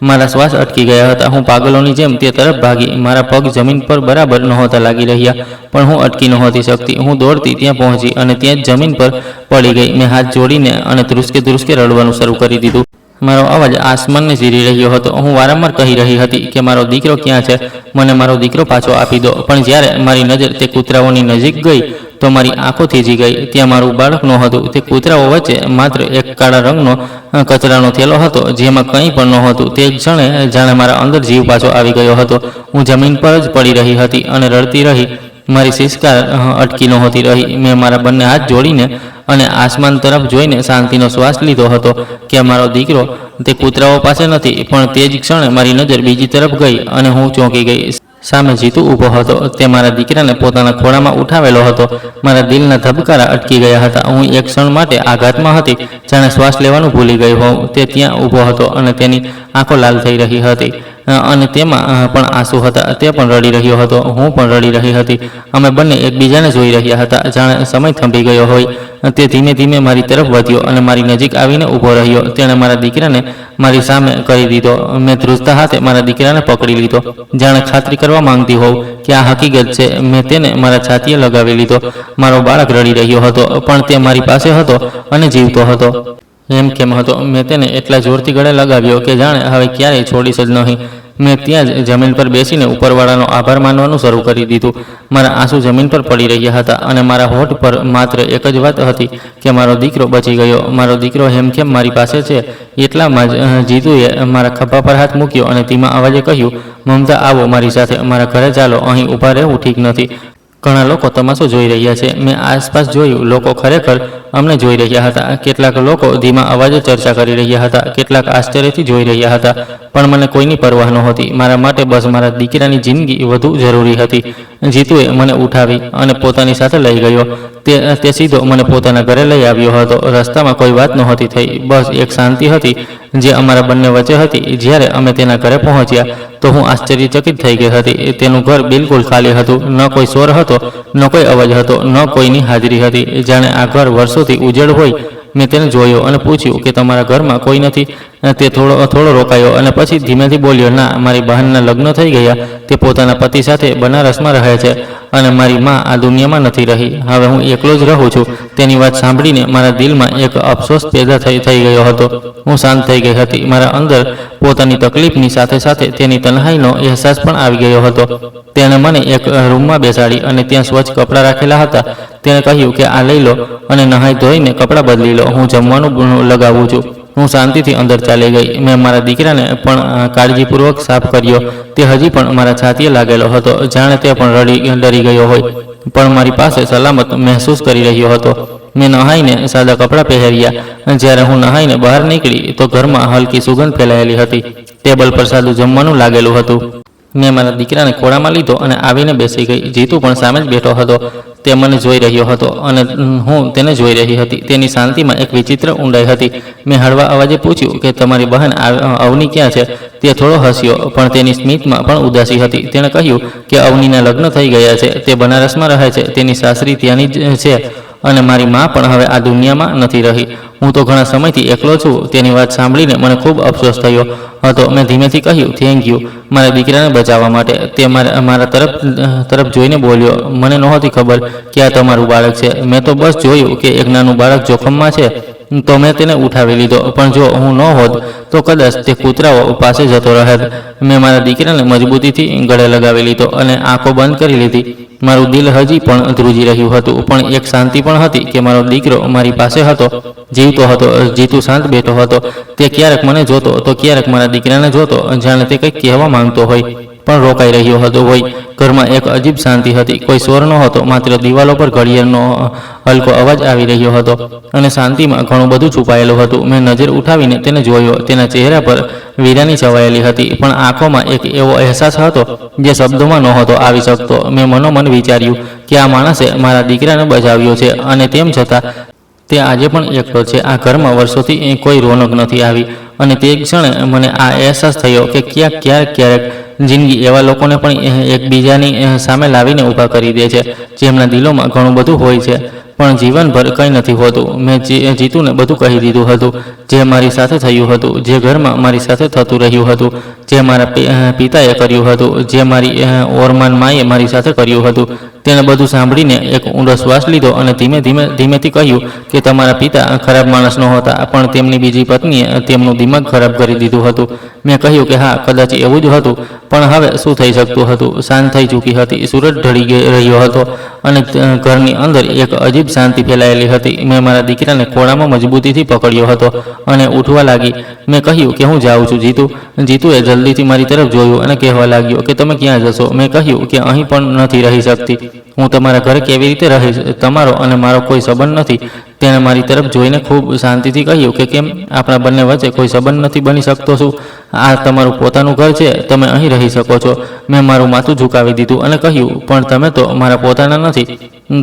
Speaker 1: મારા શ્વાસ અટકી ગયા હતા. હું પાગલોની જેમ તે તરફ ભાગી. મારા પગ જમીન પર બરાબર નહોતા લાગી રહ્યા, પણ હું અટકી નહોતી શકતી. હું દોડતી ત્યાં પહોંચી અને ત્યાં જ જમીન પર પડી ગઈ. મેં હાથ જોડીને અને ધ્રુસકે ધ્રુસકે રડવાનું શરૂ કરી દીધું. મારો અવાજ આસમાનને ચીરી રહ્યો હતો. હું વારંવાર કહી રહી હતી કે મારો દીકરો ક્યાં છે, મને મારો દીકરો પાછો આપી દો. પણ જ્યારે મારી નજર તે કૂતરાઓની નજીક ગઈ તો મારી આંખો થીજી ગઈ. ત્યાં મારું બાળક નહોતું. તે કૂતરાઓ વચ્ચે માત્ર એક કાળા રંગનો કચરાનો થેલો હતો, જેમાં કંઈ પણ નહોતું. તે ક્ષણે જાણે મારા અંદર જીવ પાછો આવી ગયો હતો. હું જમીન પર જ પડી રહી હતી અને રડતી રહી. મારી સિસકાર અટકી નહોતી રહી. મેં મારા બંને હાથ જોડીને અને આસમાન તરફ જોઈને શાંતિનો શ્વાસ લીધો હતો કે મારો દીકરો તે કૂતરાઓ પાસે નથી. પણ તે જ ક્ષણે મારી નજર બીજી તરફ ગઈ અને હું ચોંકી ગઈ. સામે જીતુ ઊભો હતો. તે મારા દીકરાને પોતાના ખોળામાં ઉઠાવેલો હતો. મારા દિલના ધબકારા અટકી ગયા હતા. હું એક ક્ષણ માટે આઘાતમાં હતી, જાણે શ્વાસ લેવાનું ભૂલી ગઈ હોઉં. તે ત્યાં ઊભો હતો અને તેની આંખો લાલ થઈ રહી હતી અને તેમાં પણ આંસુ હતા. તે પણ રડી રહ્યો હતો, હું પણ રડી રહી હતી. અમે બંને એકબીજાને જોઈ રહ્યા હતા, જાણે સમય થંભી ગયો હોય. તે ધીમે ધીમે મારી તરફ વધ્યો અને મારી નજીક આવીને ઊભો રહ્યો. તેણે મારા દીકરાને મારી સામે કરી દીધો. મેં ધ્રુજતા હાથે મારા દીકરાને પકડી લીધો, જાણે ખાતરી કરવા માંગતી હોઉં કે આ હકીકત છે. મેં તેને મારા છાતીએ લગાવી લીધો. મારો બાળક રડી રહ્યો હતો, પણ તે મારી પાસે હતો અને જીવતો હતો. એમ કેમ હતો. મેં તેને એટલા જોરથી ગળે લગાવ્યો કે જાણે હવે ક્યારેય છોડીશ જ નહીં. મેં ત્યાં જ જમીન પર બેસીને ઉપરવાળાનો આભાર માનવાનું શરૂ કરી દીધું. મારા આંસુ જમીન પર પડી રહ્યા હતા અને મારા હોઠ પર માત્ર એક જ વાત હતી કે મારો દીકરો બચી ગયો. મારો દીકરો હેમખેમ મારી પાસે છે. એટલામાં જ જીતુએ મારા ખભા પર હાથ મૂક્યો અને ધીમા અવાજે કહ્યું, મમતા આવો મારી સાથે, મારા ઘરે ચાલો. અહીં ઊભા રહેવું ઠીક નથી. ઘણા લોકો તમાશો જોઈ રહ્યા છે. મેં આસપાસ જોયું. લોકો ખરેખર અમને જોઈ રહ્યા હતા. કેટલાક લોકો ધીમા અવાજે ચર્ચા કરી રહ્યા હતા, કેટલાક આશ્ચર્યથી જોઈ રહ્યા હતા. પણ મને કોઈની પરવાહ નહોતી. મારા માટે બસ મારા દીકરાની જિંદગી વધુ જરૂરી હતી. જીતુએ મને ઉઠાવી અને પોતાની સાથે લઈ ગયો. તે સીધો મને પોતાના ઘરે લઈ આવ્યો હતો. રસ્તામાં કોઈ વાત નહોતી થઈ, બસ એક શાંતિ હતી જે અમારા બંને વચ્ચે હતી. જ્યારે અમે તેના ઘરે પહોંચ્યા તો હું આશ્ચર્યચકિત થઈ ગઈ હતી. તેનું ઘર બિલકુલ ખાલી હતું. ન કોઈ શોર હતો, ન કોઈ અવાજ હતો, ન કોઈની હાજરી હતી. જાણે આ ઘર વર્ષોથી ઉજ્જડ હોય. મેં તેને જોયો અને પૂછ્યું કે તમારા ઘરમાં કોઈ નથી? તે થોડો રોકાયો અને પછી ધીમેથી બોલ્યો, ના, મારી બહેનના લગ્ન થઈ ગયા. તે પોતાના પતિ સાથે બનારસમાં રહે છે અને મારી માં આ દુનિયામાં નથી રહી. હવે હું એકલો જ રહું છું. તેની વાત સાંભળીને મારા દિલમાં એક અફસોસ પેદા થઈ ગયો હતો. હું શાંત થઈ ગઈ હતી. મારા અંદર પોતાની તકલીફની સાથે સાથે તેની તન્હાઈનો અહેસાસ પણ આવી ગયો હતો. તેણે મને એક રૂમમાં બેસાડી અને ત્યાં સ્વચ્છ કપડાં રાખેલા હતા. તેણે કહ્યું કે આ લઈ લો અને નહાઈ ધોઈને કપડાં બદલી લો. હું જમવાનું લગાવું છું. હું શાંતિથી અંદર ચાલી ગઈ. મેં મારા દીકરાને પણ કાળજીપૂર્વક સાફ કર્યો. તે હજી પણ મારા છાતીએ લાગેલો હતો, જાણે તે પણ ડરી ગયો હોય, પણ મારી પાસે સલામત મહેસૂસ કરી રહ્યો હતો. મેં નહાઈને સાદા કપડાં પહેર્યા. જ્યારે હું નહાઈને બહાર નીકળી તો ઘરમાં હલકી સુગંધ ફેલાયેલી હતી. ટેબલ પર સાદું જમવાનું લાગેલું હતું. મેં મારા દીકરાને ખોળામાં લીધો અને આવીને બેસી ગઈ. જીતુ પણ સામે જ બેઠો હતો. તે મને જોઈ રહ્યો હતો અને હું તેને જોઈ રહી હતી. તેની શાંતિમાં એક વિચિત્ર ઊંડાઈ હતી. મેં હળવા અવાજે પૂછ્યું કે તમારી બહેન અવની ક્યાં છે? તે થોડો હસ્યો, પણ તેની સ્મિતમાં પણ ઉદાસી હતી. તેણે કહ્યું કે અવનીના લગ્ન થઈ ગયા છે. તે બનારસમાં રહે છે. તેની સાસરી ત્યાંની જ છે અને મારી માં પણ હવે આ દુનિયામાં નથી રહી. હું તો ઘણા સમયથી એકલો છું. તેની વાત સાંભળીને મને ખૂબ અફસોસ થયો હતો. મેં ધીમેથી કહ્યું, થેન્ક યુ, મારા દીકરાને બચાવવા માટે. તે મારા તરફ જોઈને બોલ્યો, મને નહોતી ખબર કે આ તમારું બાળક છે. મેં તો બસ જોયું કે એક નાનું બાળક જોખમમાં છે તો મેં તેને ઉઠાવી લીધો. પણ જો હું ન હોત તો કદાચ તે કૂતરાઓ પાસે જતો રહેત. મેં મારા દીકરાને મજબૂતીથી ગળે લગાવી લીધો અને આંખો બંધ કરી લીધી. મારું દિલ હજી પણ ધ્રુજી રહ્યું હતું, પણ એક શાંતિ પણ હતી કે મારો દીકરો મારી પાસે હતો, જીવતો હતો. જીતુ શાંત બેઠો હતો. તે ક્યારેક મને જોતો તો ક્યારેક મારા દીકરાને જોતો, જાણે તે કંઈક કહેવા માંગતો હોય, પણ પણ રોકાઈ રહ્યો હતો હોય. ઘરમાં એક અજીબ શાંતિ હતી. કોઈ સ્વર નહોતો, માત્ર દિવાલો પર ઘડિયાળનો હલકો અવાજ આવી રહ્યો હતો અને શાંતિમાં ઘણું બધું છુપાયેલું હતું. મેં નજર ઉઠાવીને તેને જોયો. તેના ચહેરા પર વીરાની છવાયેલી હતી, પણ આંખોમાં એક એવો અહેસાસ હતો જે શબ્દોમાં નહોતો આવી શકતો. મેં મનોમન વિચાર્યું કે આ માણસે મારા દીકરાને બચાવ્યો છે અને તેમ છતાં તે આજે પણ એકલો છે. આ ઘરમાં વર્ષોથી કોઈ રોનક નથી આવી અને તે ક્ષણે મને આ અહેસાસ થયો કે ક્યારેક જિંદગી એવા લોકોને પણ એકબીજાની સામે લાવીને ઊભા કરી દે છે જેમના દિલોમાં ઘણું બધું હોય છે પણ જીવનભર કંઈ નથી હોતું. મેં જીતુને બધું કહી દીધું હતું, જે મારી સાથે થયું હતું, જે ઘરમાં મારી સાથે થતું રહ્યું હતું, જે મારા પિતાએ કર્યું હતું, જે મારી ઓરમાન માએ મારી સાથે કર્યું હતું. તેણે બધું સાંભળીને એક ઊંડો શ્વાસ લીધો અને ધીમેથી કહ્યું કે તમારા પિતા ખરાબ માણસ નહોતા, પણ તેમની બીજી પત્નીએ તેમનું દિમાગ ખરાબ કરી દીધું હતું. મેં કહ્યું કે હા, કદાચ એવું જ હતું, પણ હવે શું થઈ શકતું હતું? સાંજ થઈ ચૂકી હતી, સૂરજ ઢળી રહ્યો હતો અને ઘરની અંદર એક અજીબ શાંતિ ફેલાયેલી હતી. મેં મારા દીકરાને ખોળામાં મજબૂતીથી પકડ્યો હતો અને ઉઠવા લાગી. મેં કહ્યું કે હું જાઉં છું જીતુ. જીતુએ જલ્દીથી મારી તરફ જોયું અને કહેવા લાગ્યો કે તમે ક્યાં જશો? મેં કહ્યું કે અહીં પણ નથી રહી શકતી. હું તમારા ઘરે કેવી રીતે રહીશ? તમારો અને મારો કોઈ સંબંધ નથી. તેણે મારી તરફ જોઈને ખૂબ શાંતિથી કહ્યું કે કેમ, આપણા બંને વચ્ચે કોઈ સંબંધ નથી બની શકતો શું? આ તમારું પોતાનું ઘર છે, તમે અહીં રહી શકો છો. મેં મારું માથું ઝુકાવી દીધું અને કહ્યું પણ તમે તો મારા પોતાના નથી.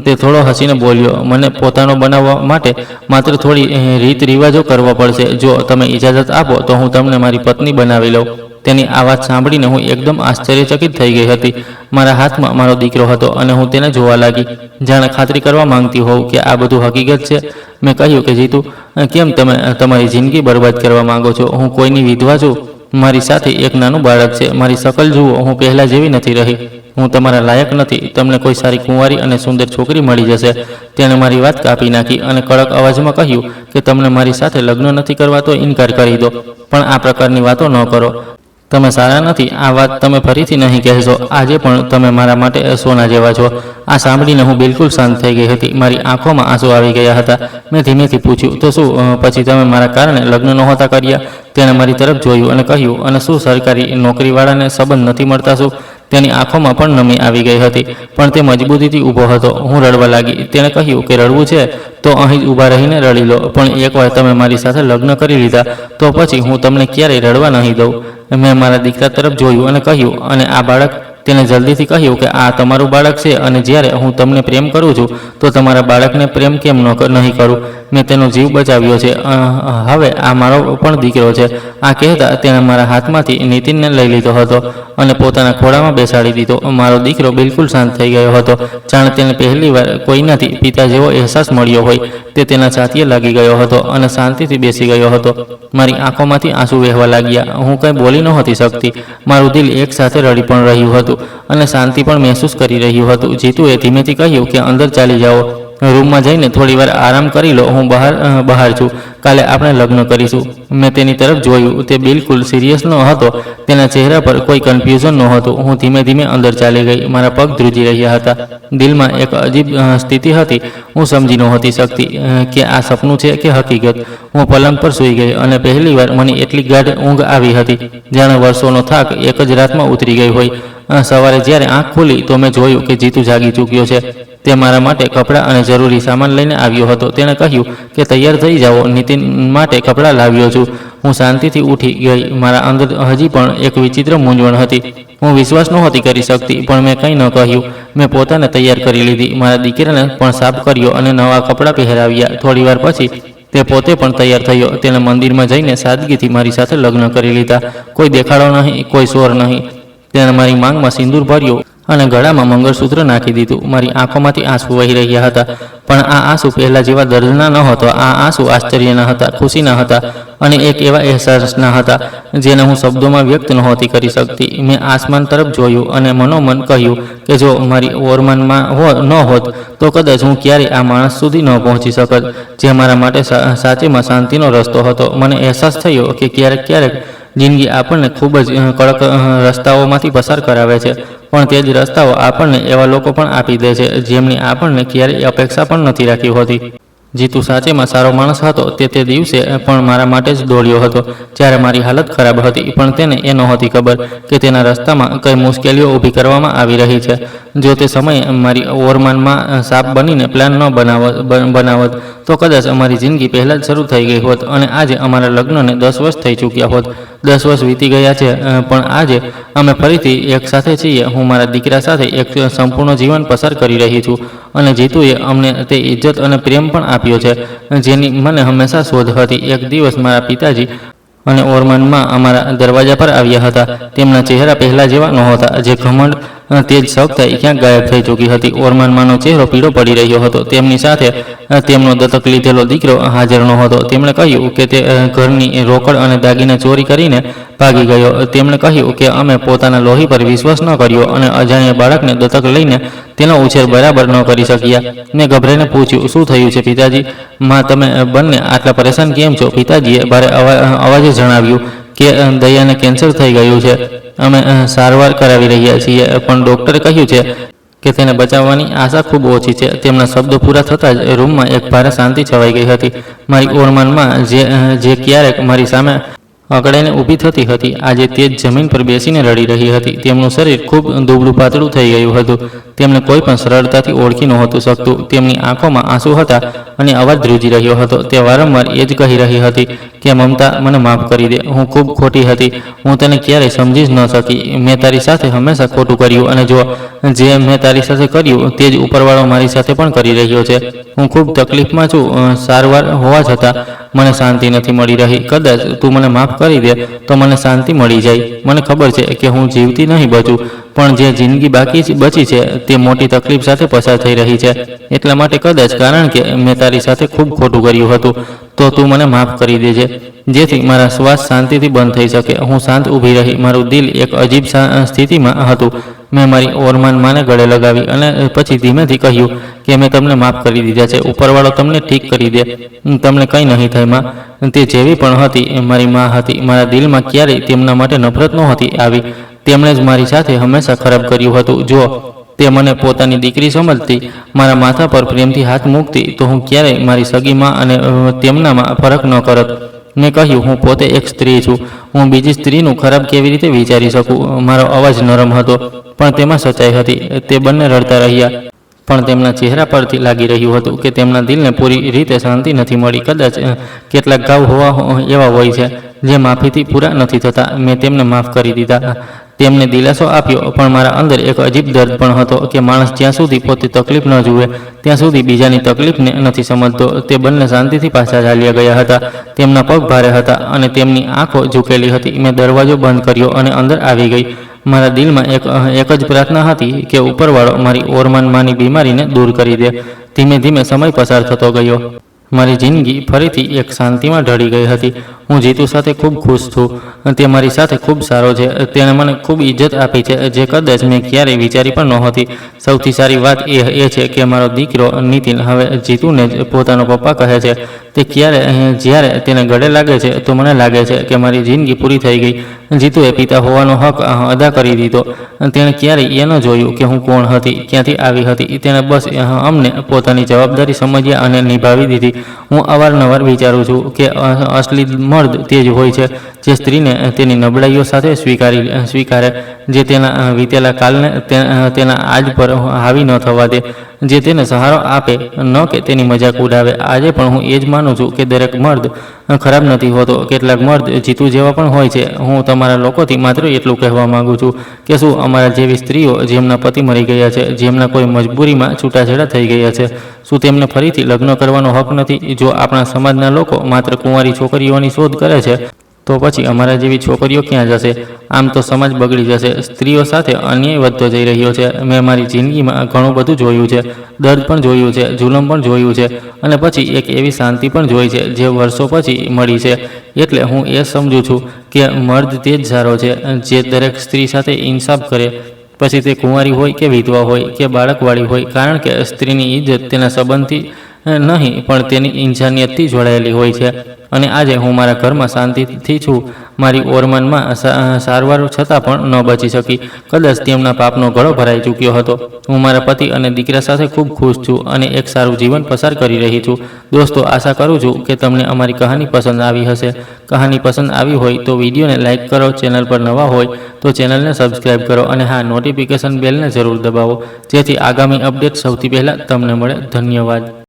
Speaker 1: તે થોડો હસીને બોલ્યો, મને પોતાનો બનાવવા માટે માત્ર થોડી રીત રિવાજો કરવા પડશે. જો તમે ઇજાજત આપો તો હું તમને મારી પત્ની બનાવી લઉં. તેની આ વાત સાંભળીને હું એકદમ આશ્ચર્યચકિત થઈ ગઈ હતી. મારા હાથમાં મારો દીકરો હતો અને હું તેને જોવા લાગી, જાણે ખાતરી કરવા માંગતી હોઉં કે આ બધું હકીકત છે. મેં કહ્યું કે જીતુ, કેમ તમે તમારી જિંદગી બરબાદ કરવા માંગો છો? હું કોઈની વિધવા છું. મારી સાથે એક નાનું બાળક છે. મારી શકલ જુઓ, હું પહેલાં જેવી નથી રહી. હું તમારા લાયક નથી. તમને કોઈ સારી કુંવારી અને સુંદર છોકરી મળી જશે. તેણે મારી વાત કાપી નાખી અને કડક અવાજમાં કહ્યું કે તમને મારી સાથે લગ્ન નથી કરવા તો ઇનકાર કરી દો, પણ આ પ્રકારની વાતો ન કરો. તમે સારા નથી. આ વાત તમે ફરીથી નહીં કહેશો. આજે પણ તમે મારા માટે સોના જેવા છો. આ સાંભળીને હું બિલકુલ શાંત થઈ ગઈ હતી. મારી આંખોમાં આંસુ આવી ગયા હતા. મેં ધીમેથી પૂછ્યું, તો શું પછી તમે મારા કારણે લગ્ન નહોતા કર્યા? તેણે મારી તરફ જોયું અને કહ્યું, અને શું સરકારી નોકરીવાળાને સંબંધ નથી મળતા શું? તેની આંખોમાં પણ નમી આવી ગઈ હતી, પણ તે મજબૂતીથી ઊભો હતો. હું રડવા લાગી. તેણે કહ્યું કે રડવું છે તો અહીં જ ઊભા રહીને રડી લો, પણ એકવાર તમે મારી સાથે લગ્ન કરી લીધા તો પછી હું તમને ક્યારેય રડવા નહીં દઉં. મેં મારા દીકરા તરફ જોયું અને કહ્યું, અને આ બાળક? તેણે જલ્દીથી કહ્યું કે આ તમારું બાળક છે અને જ્યારે હું તમને પ્રેમ કરું છું તો તમારા બાળકને પ્રેમ કેમ નહીં કરું? મેં તેનો જીવ બચાવ્યો છે. હવે આ મારો પણ દીકરો છે. આ કહેતા તેણે મારા હાથમાંથી નીતિનને લઈ લીધો હતો અને પોતાના ખોળામાં બેસાડી દીધો. મારો દીકરો બિલકુલ શાંત થઈ ગયો હતો, જાણે તેને પહેલીવાર કોઈનાથી પિતા જેવો અહેસાસ મળ્યો હોય. તે તેના છાતીએ લાગી ગયો હતો અને શાંતિથી બેસી ગયો હતો. મારી આંખોમાંથી આંસુ વહેવા લાગ્યા. હું કંઈ બોલી નહોતી શકતી. મારું દિલ એક સાથે રડી પણ રહ્યું હતું અને શાંતિ પણ મહેસૂસ કરી રહ્યું હતું. જીતુએ ધીમેથી કહ્યું કે અંદર ચાલી જાઓ, રૂમમાં જઈને થોડી વાર આરામ કરી લો. હું બહાર છું. કાલે આપણે લગ્ન કરીશું. મેં તેની તરફ જોયું. તે બિલકુલ સિરિયસ ન હતો. તેના ચહેરા પર કોઈ કન્ફ્યુઝન નહોતું. હું ધીમે ધીમે અંદર ચાલી ગઈ. મારા પગ ધ્રુજી રહ્યા હતા. દિલમાં એક અજીબ સ્થિતિ હતી. હું સમજી નહોતી શકતી કે આ સપનું છે કે હકીકત. હું પલંગ પર સૂઈ ગઈ અને પહેલીવાર મને એટલી ગાઢ ઊંઘ આવી હતી જાણે વર્ષોનો થાક એક જ રાતમાં ઉતરી ગઈ હોય. સવારે જ્યારે આંખ ખુલી તો મેં જોયું કે જીતુ જાગી ચૂક્યો છે. તે મારા માટે કપડાં અને જરૂરી સામાન લઈને આવ્યો હતો. તેણે કહ્યું કે તૈયાર થઈ જાઓ, નીતિન માટે કપડાં લાવ્યો છું. હું શાંતિથી ઉઠી ગઈ. મારા અંદર હજી પણ એક વિચિત્ર મૂંઝવણ હતી. હું વિશ્વાસ નહોતી કરી શકતી, પણ મેં કંઈ ન કહ્યું. મેં પોતાને તૈયાર કરી લીધી. મારા દીકરાને પણ સાફ કર્યો અને નવા કપડાં પહેરાવ્યા. થોડીવાર પછી તે પોતે પણ તૈયાર થયો. તેણે મંદિરમાં જઈને સાદગીથી મારી સાથે લગ્ન કરી લીધા. કોઈ દેખાડો નહીં, કોઈ શોર નહીં. તેણે મારી માંગમાં સિંદૂર ભર્યો અને ગળામાં મંગળસૂત્ર નાખી દીધું. મારી આંખોમાંથી આંસુ વહી રહ્યા હતા, પણ આ આંસુ પહેલા જેવા દર્દના ન હતા. આ આંસુ આશ્ચર્યના હતા, ખુશીના હતા અને એક એવા અહેસાસના હતા જેને હું શબ્દોમાં વ્યક્ત નહોતી કરી શકતી. મેં આસમાન તરફ જોયું અને મનોમન કહ્યું કે જો મારી ઓરમાનમાં ન હોત તો કદાચ હું ક્યારેય આ માણસ સુધી ન પહોંચી શકત, જે મારા માટે સાચેમાં શાંતિનો રસ્તો હતો. મને અહેસાસ થયો કે ક્યારેક જિંદગી આપણને ખૂબ જ કડક રસ્તાઓમાંથી પસાર કરાવે છે, પણ તે જ રસ્તાઓ આપણને એવા લોકો પણ આપી દે છે જેમની આપણને ક્યારેય અપેક્ષા પણ નથી રાખી હોતી. જીતુ સાચેમાં સારો માણસ હતો. તે દિવસે પણ મારા માટે જ દોડ્યો હતો જ્યારે મારી હાલત ખરાબ હતી, પણ તેને એ નહોતી ખબર કે તેના રસ્તામાં કઈ મુશ્કેલીઓ ઊભી કરવામાં આવી રહી છે. જો તે સમયે મારી ઓરમાનમાં સાપ બનીને પ્લાન ન બનાવત તો કદાચ અમારી જિંદગી પહેલાં જ શરૂ થઈ ગઈ હોત અને આજે અમારા લગ્નને 10 વર્ષ થઈ ચૂક્યા હોત. 10 વર્ષ વીતી ગયા છે, પણ આજે અમે ફરીથી એક સાથે છીએ. હું મારા દીકરા સાથે એક સંપૂર્ણ જીવન પસાર કરી રહી છું અને જીતુએ અમને તે ઇજ્જત અને પ્રેમ પણ આપ્યો છે જેની મને હંમેશા શોધ હતી. એક દિવસ મારા પિતાજી અને ઓરમાનમાં અમારા દરવાજા પર આવ્યા હતા. તેમના ચહેરા પહેલા જેવા નહોતા. જે ઘમંડ, તેજ સખ્તાઈ ક્યાંક ગાયબ થઈ ચૂકી હતી. ઓરમાનમાંનો ચહેરો પીળો પડી રહ્યો હતો. તેમની સાથે તેમનો દત્તક લીધેલો દીકરો હાજર નહોતો. તેમણે કહ્યું કે તે ઘરની રોકડ અને દાગીના ચોરી કરીને ભાગી ગયો. તેમણે કહ્યું કે અમે પોતાના લોહી પર વિશ્વાસ ન કર્યો અને અજાણ્યા બાળકને દત્તક લઈને તેનો ઉછેર બરાબર ન કરી શક્યા. મેં ગભરાઈને પૂછ્યું, શું થયું છે પિતાજી? માં, તમે બંને આટલા પરેશાન કેમ છો? પિતાજીએ ભારે અવાજે જણાવ્યું કે દયાને કેન્સર થઈ ગયું છે. અમે સારવાર કરાવી રહ્યા છીએ, પણ ડૉક્ટરે કહ્યું છે કે તેને બચાવવાની આશા ખૂબ ઓછી છે. તેમના શબ્દો પૂરા થતાં જ રૂમમાં એક ભારે શાંતિ છવાઈ ગઈ હતી. મારી ઓરમાનમાં જે ક્યારેક મારી સામે અકળાઈને ઊભી થતી હતી, આજે તે જ જમીન પર બેસીને રડી રહી હતી. તેમનું શરીર ખૂબ દુબળું પાતળું થઈ ગયું હતું. તેમને કોઈ પણ સરળતાથી ઓળખી નહોતું શકતું. તેમની આંખોમાં આંસુ હતા અને અવાજ ધ્રુજી રહ્યો હતો. તે વારંવાર એ જ કહી રહી હતી કે મમતા, મને માફ કરી દે. હું ખૂબ ખોટી હતી. હું તને ક્યારેય સમજી જ ન શકી. મેં તારી સાથે હંમેશા ખોટું કર્યું અને જો જે મેં તારી સાથે કર્યું તે જ ઉપરવાળો મારી સાથે પણ કરી રહ્યો છે. હું ખૂબ તકલીફમાં છું. સારવાર હોવા છતાં મને શાંતિ નથી મળી રહી. કદાચ તું મને માફ કરી દે તો મને શાંતિ મળી જાય. મને ખબર છે કે હું જીવતી નહીં બચું, પણ જે જિંદગી બચી છે તે મોટી તકલીફ સાથે પસાર થઈ રહી છે. એટલા માટે કદાચ કારણ કે મેં તારી સાથે ખૂબ ખોટું કર્યું હતું તો તું મને માફ કરી દેજે, જેથી મારા શ્વાસ શાંતિથી બંધ થઈ શકે. હું શાંત ઊભી રહી. મારું દિલ એક અજીબ સ્થિતિમાં હતું. મેં મારી ઓરમાન માને ગળે લગાવી અને પછી ધીમેથી કહ્યું કે મેં તમને માફ કરી દીધા છે. ઉપરવાળો તમને ઠીક કરી દે. તમને કંઈ નહીં થાય માં. તે જેવી પણ હતી મારી માં હતી. મારા દિલમાં ક્યારેય તેમના માટે નફરત નહોતી આવી. તેમણે જ મારી સાથે હંમેશા ખરાબ કર્યું હતું. જો તે મને પોતાની દીકરી સમજતી, મારા માથા પર પ્રેમથી હાથ મૂકતી, તો હું ક્યારેય મારી સગી માં અને તેમનામાં ફરક ન કરત. મેં કહ્યું, હું પોતે એક સ્ત્રી છું. હું બીજી સ્ત્રીનું ખરાબ કેવી રીતે વિચારી શકું? મારો અવાજ નરમ હતો, પણ તેમાં સચ્ચાઈ હતી. તે બંને રડતા રહ્યા, પણ તેમના ચહેરા પરથી લાગી રહ્યું હતું કે તેમના દિલને પૂરી રીતે શાંતિ નથી મળી. કદાચ કેટલાક ઘાવ એવા હોય છે જે માફીથી પૂરા નથી થતા. મેં તેમને માફ કરી દીધા. તેમને દિલાસો આપ્યો, પણ મારા અંદર એક અજીબ દર્દ પણ હતો કે માણસ જ્યાં સુધી પોતે તકલીફ ન જુએ ત્યાં સુધી બીજાની તકલીફને નથી સમજતો. તે બંને શાંતિથી પાછા ચાલ્યા ગયા હતા. તેમના પગ ભારે હતા અને તેમની આંખો ઝૂકેલી હતી. મેં દરવાજો બંધ કર્યો અને અંદર આવી ગઈ. મારા દિલમાં એક જ પ્રાર્થના હતી કે ઉપરવાળો મારી ઓરમાનમાંની બીમારીને દૂર કરી દે. ધીમે ધીમે સમય પસાર થતો ગયો. મારી જિંદગી ફરીથી એક શાંતિમાં ઢળી ગઈ હતી. હું જીતુ સાથે ખૂબ ખુશ છું. તે મારી સાથે ખૂબ સારો છે. તેણે મને ખૂબ ઇજ્જત આપી છે, જે કદાચ મેં ક્યારેય વિચારી પણ નહોતી. સૌથી સારી વાત એ છે કે મારો દીકરો નીતિન હવે જીતુને જ પોતાનો પપ્પા કહે છે. તે જ્યારે તેને ગળે લાગે છે તો મને લાગે છે કે મારી જિંદગી પૂરી થઈ ગઈ. જીતુએ પિતા હોવાનો હક અદા કરી દીધો. તેણે ક્યારેય એ ન જોયું કે હું કોણ હતી, ક્યાંથી આવી હતી. તેણે બસ અમને પોતાની જવાબદારી સમજ્યા અને નિભાવી દીધી. હું અવારનવાર વિચારું છું કે અસલી મર્દ તે જ હોય છે જે સ્ત્રીને તેની નબળાઈઓ સાથે સ્વીકારે, જે તેના વીતેલા કાલને તેના આજ પર હાવી ન થવા દે, જે તેને સહારો આપે, ન કે તેની મજાક ઉડાવે. આજે પણ હું એ જ માનું છું કે દરેક મર્દ ખરાબ નથી હોતો. કેટલાક મર્દ જીતુ જેવા પણ હોય છે. હું તમારા લોકોથી માત્ર એટલું કહેવા માંગુ છું કે શું અમારા જેવી સ્ત્રીઓ જેમના પતિ મરી ગયા છે, જેમના કોઈ મજબૂરીમાં છૂટાછેડા થઈ ગયા છે, શું તેમને ફરીથી લગ્ન કરવાનો હક નથી? જો આપણા સમાજના લોકો માત્ર કુંવારી છોકરીઓની શોધ કરે છે તો પછી અમારા જેવી છોકરીઓ ક્યાં જશે? આમ તો સમાજ બગડી જશે. સ્ત્રીઓ સાથે અન્યાય વધતો જઈ રહ્યો છે. મેં મારી જિંદગીમાં ઘણું બધું જોયું છે. દર્દ પણ જોયું છે, જુલમ પણ જોયું છે, અને પછી એક એવી શાંતિ પણ જોઈ છે જે વર્ષો પછી મળી છે. એટલે હું એ સમજું છું કે મર્દ તે જ સારો છે જે દરેક સ્ત્રી સાથે ઇન્સાફ કરે, પછી તે કુંવારી હોય કે વિધવા હોય કે બાળકવાળી હોય. કારણ કે સ્ત્રીની ઇજ્જત તેના સંબંધથી નહીં, પણ તેની ઇન્સાનિયતથી જોડાયેલી હોય છે. અને આજે હું મારા ઘરમાં શાંતિથી છું. મારી ઓરમાનમાં સારવાર છતાં પણ ન બચી શકી. કદાચ તેમના પાપનો ગળો ભરાઈ ચૂક્યો હતો. હું મારા પતિ અને દીકરા સાથે ખૂબ ખુશ છું અને એક સારું જીવન પસાર કરી રહી છું. દોસ્તો, આશા કરું છું કે તમને અમારી કહાની પસંદ આવી હશે. કહાની પસંદ આવી હોય તો વિડીયોને લાઇક કરો, ચેનલ પર નવા હોય તો ચેનલને સબસ્ક્રાઈબ કરો અને હા, નોટિફિકેશન બેલને જરૂર દબાવો, જેથી આગામી અપડેટ સૌથી પહેલાં તમને મળે. ધન્યવાદ.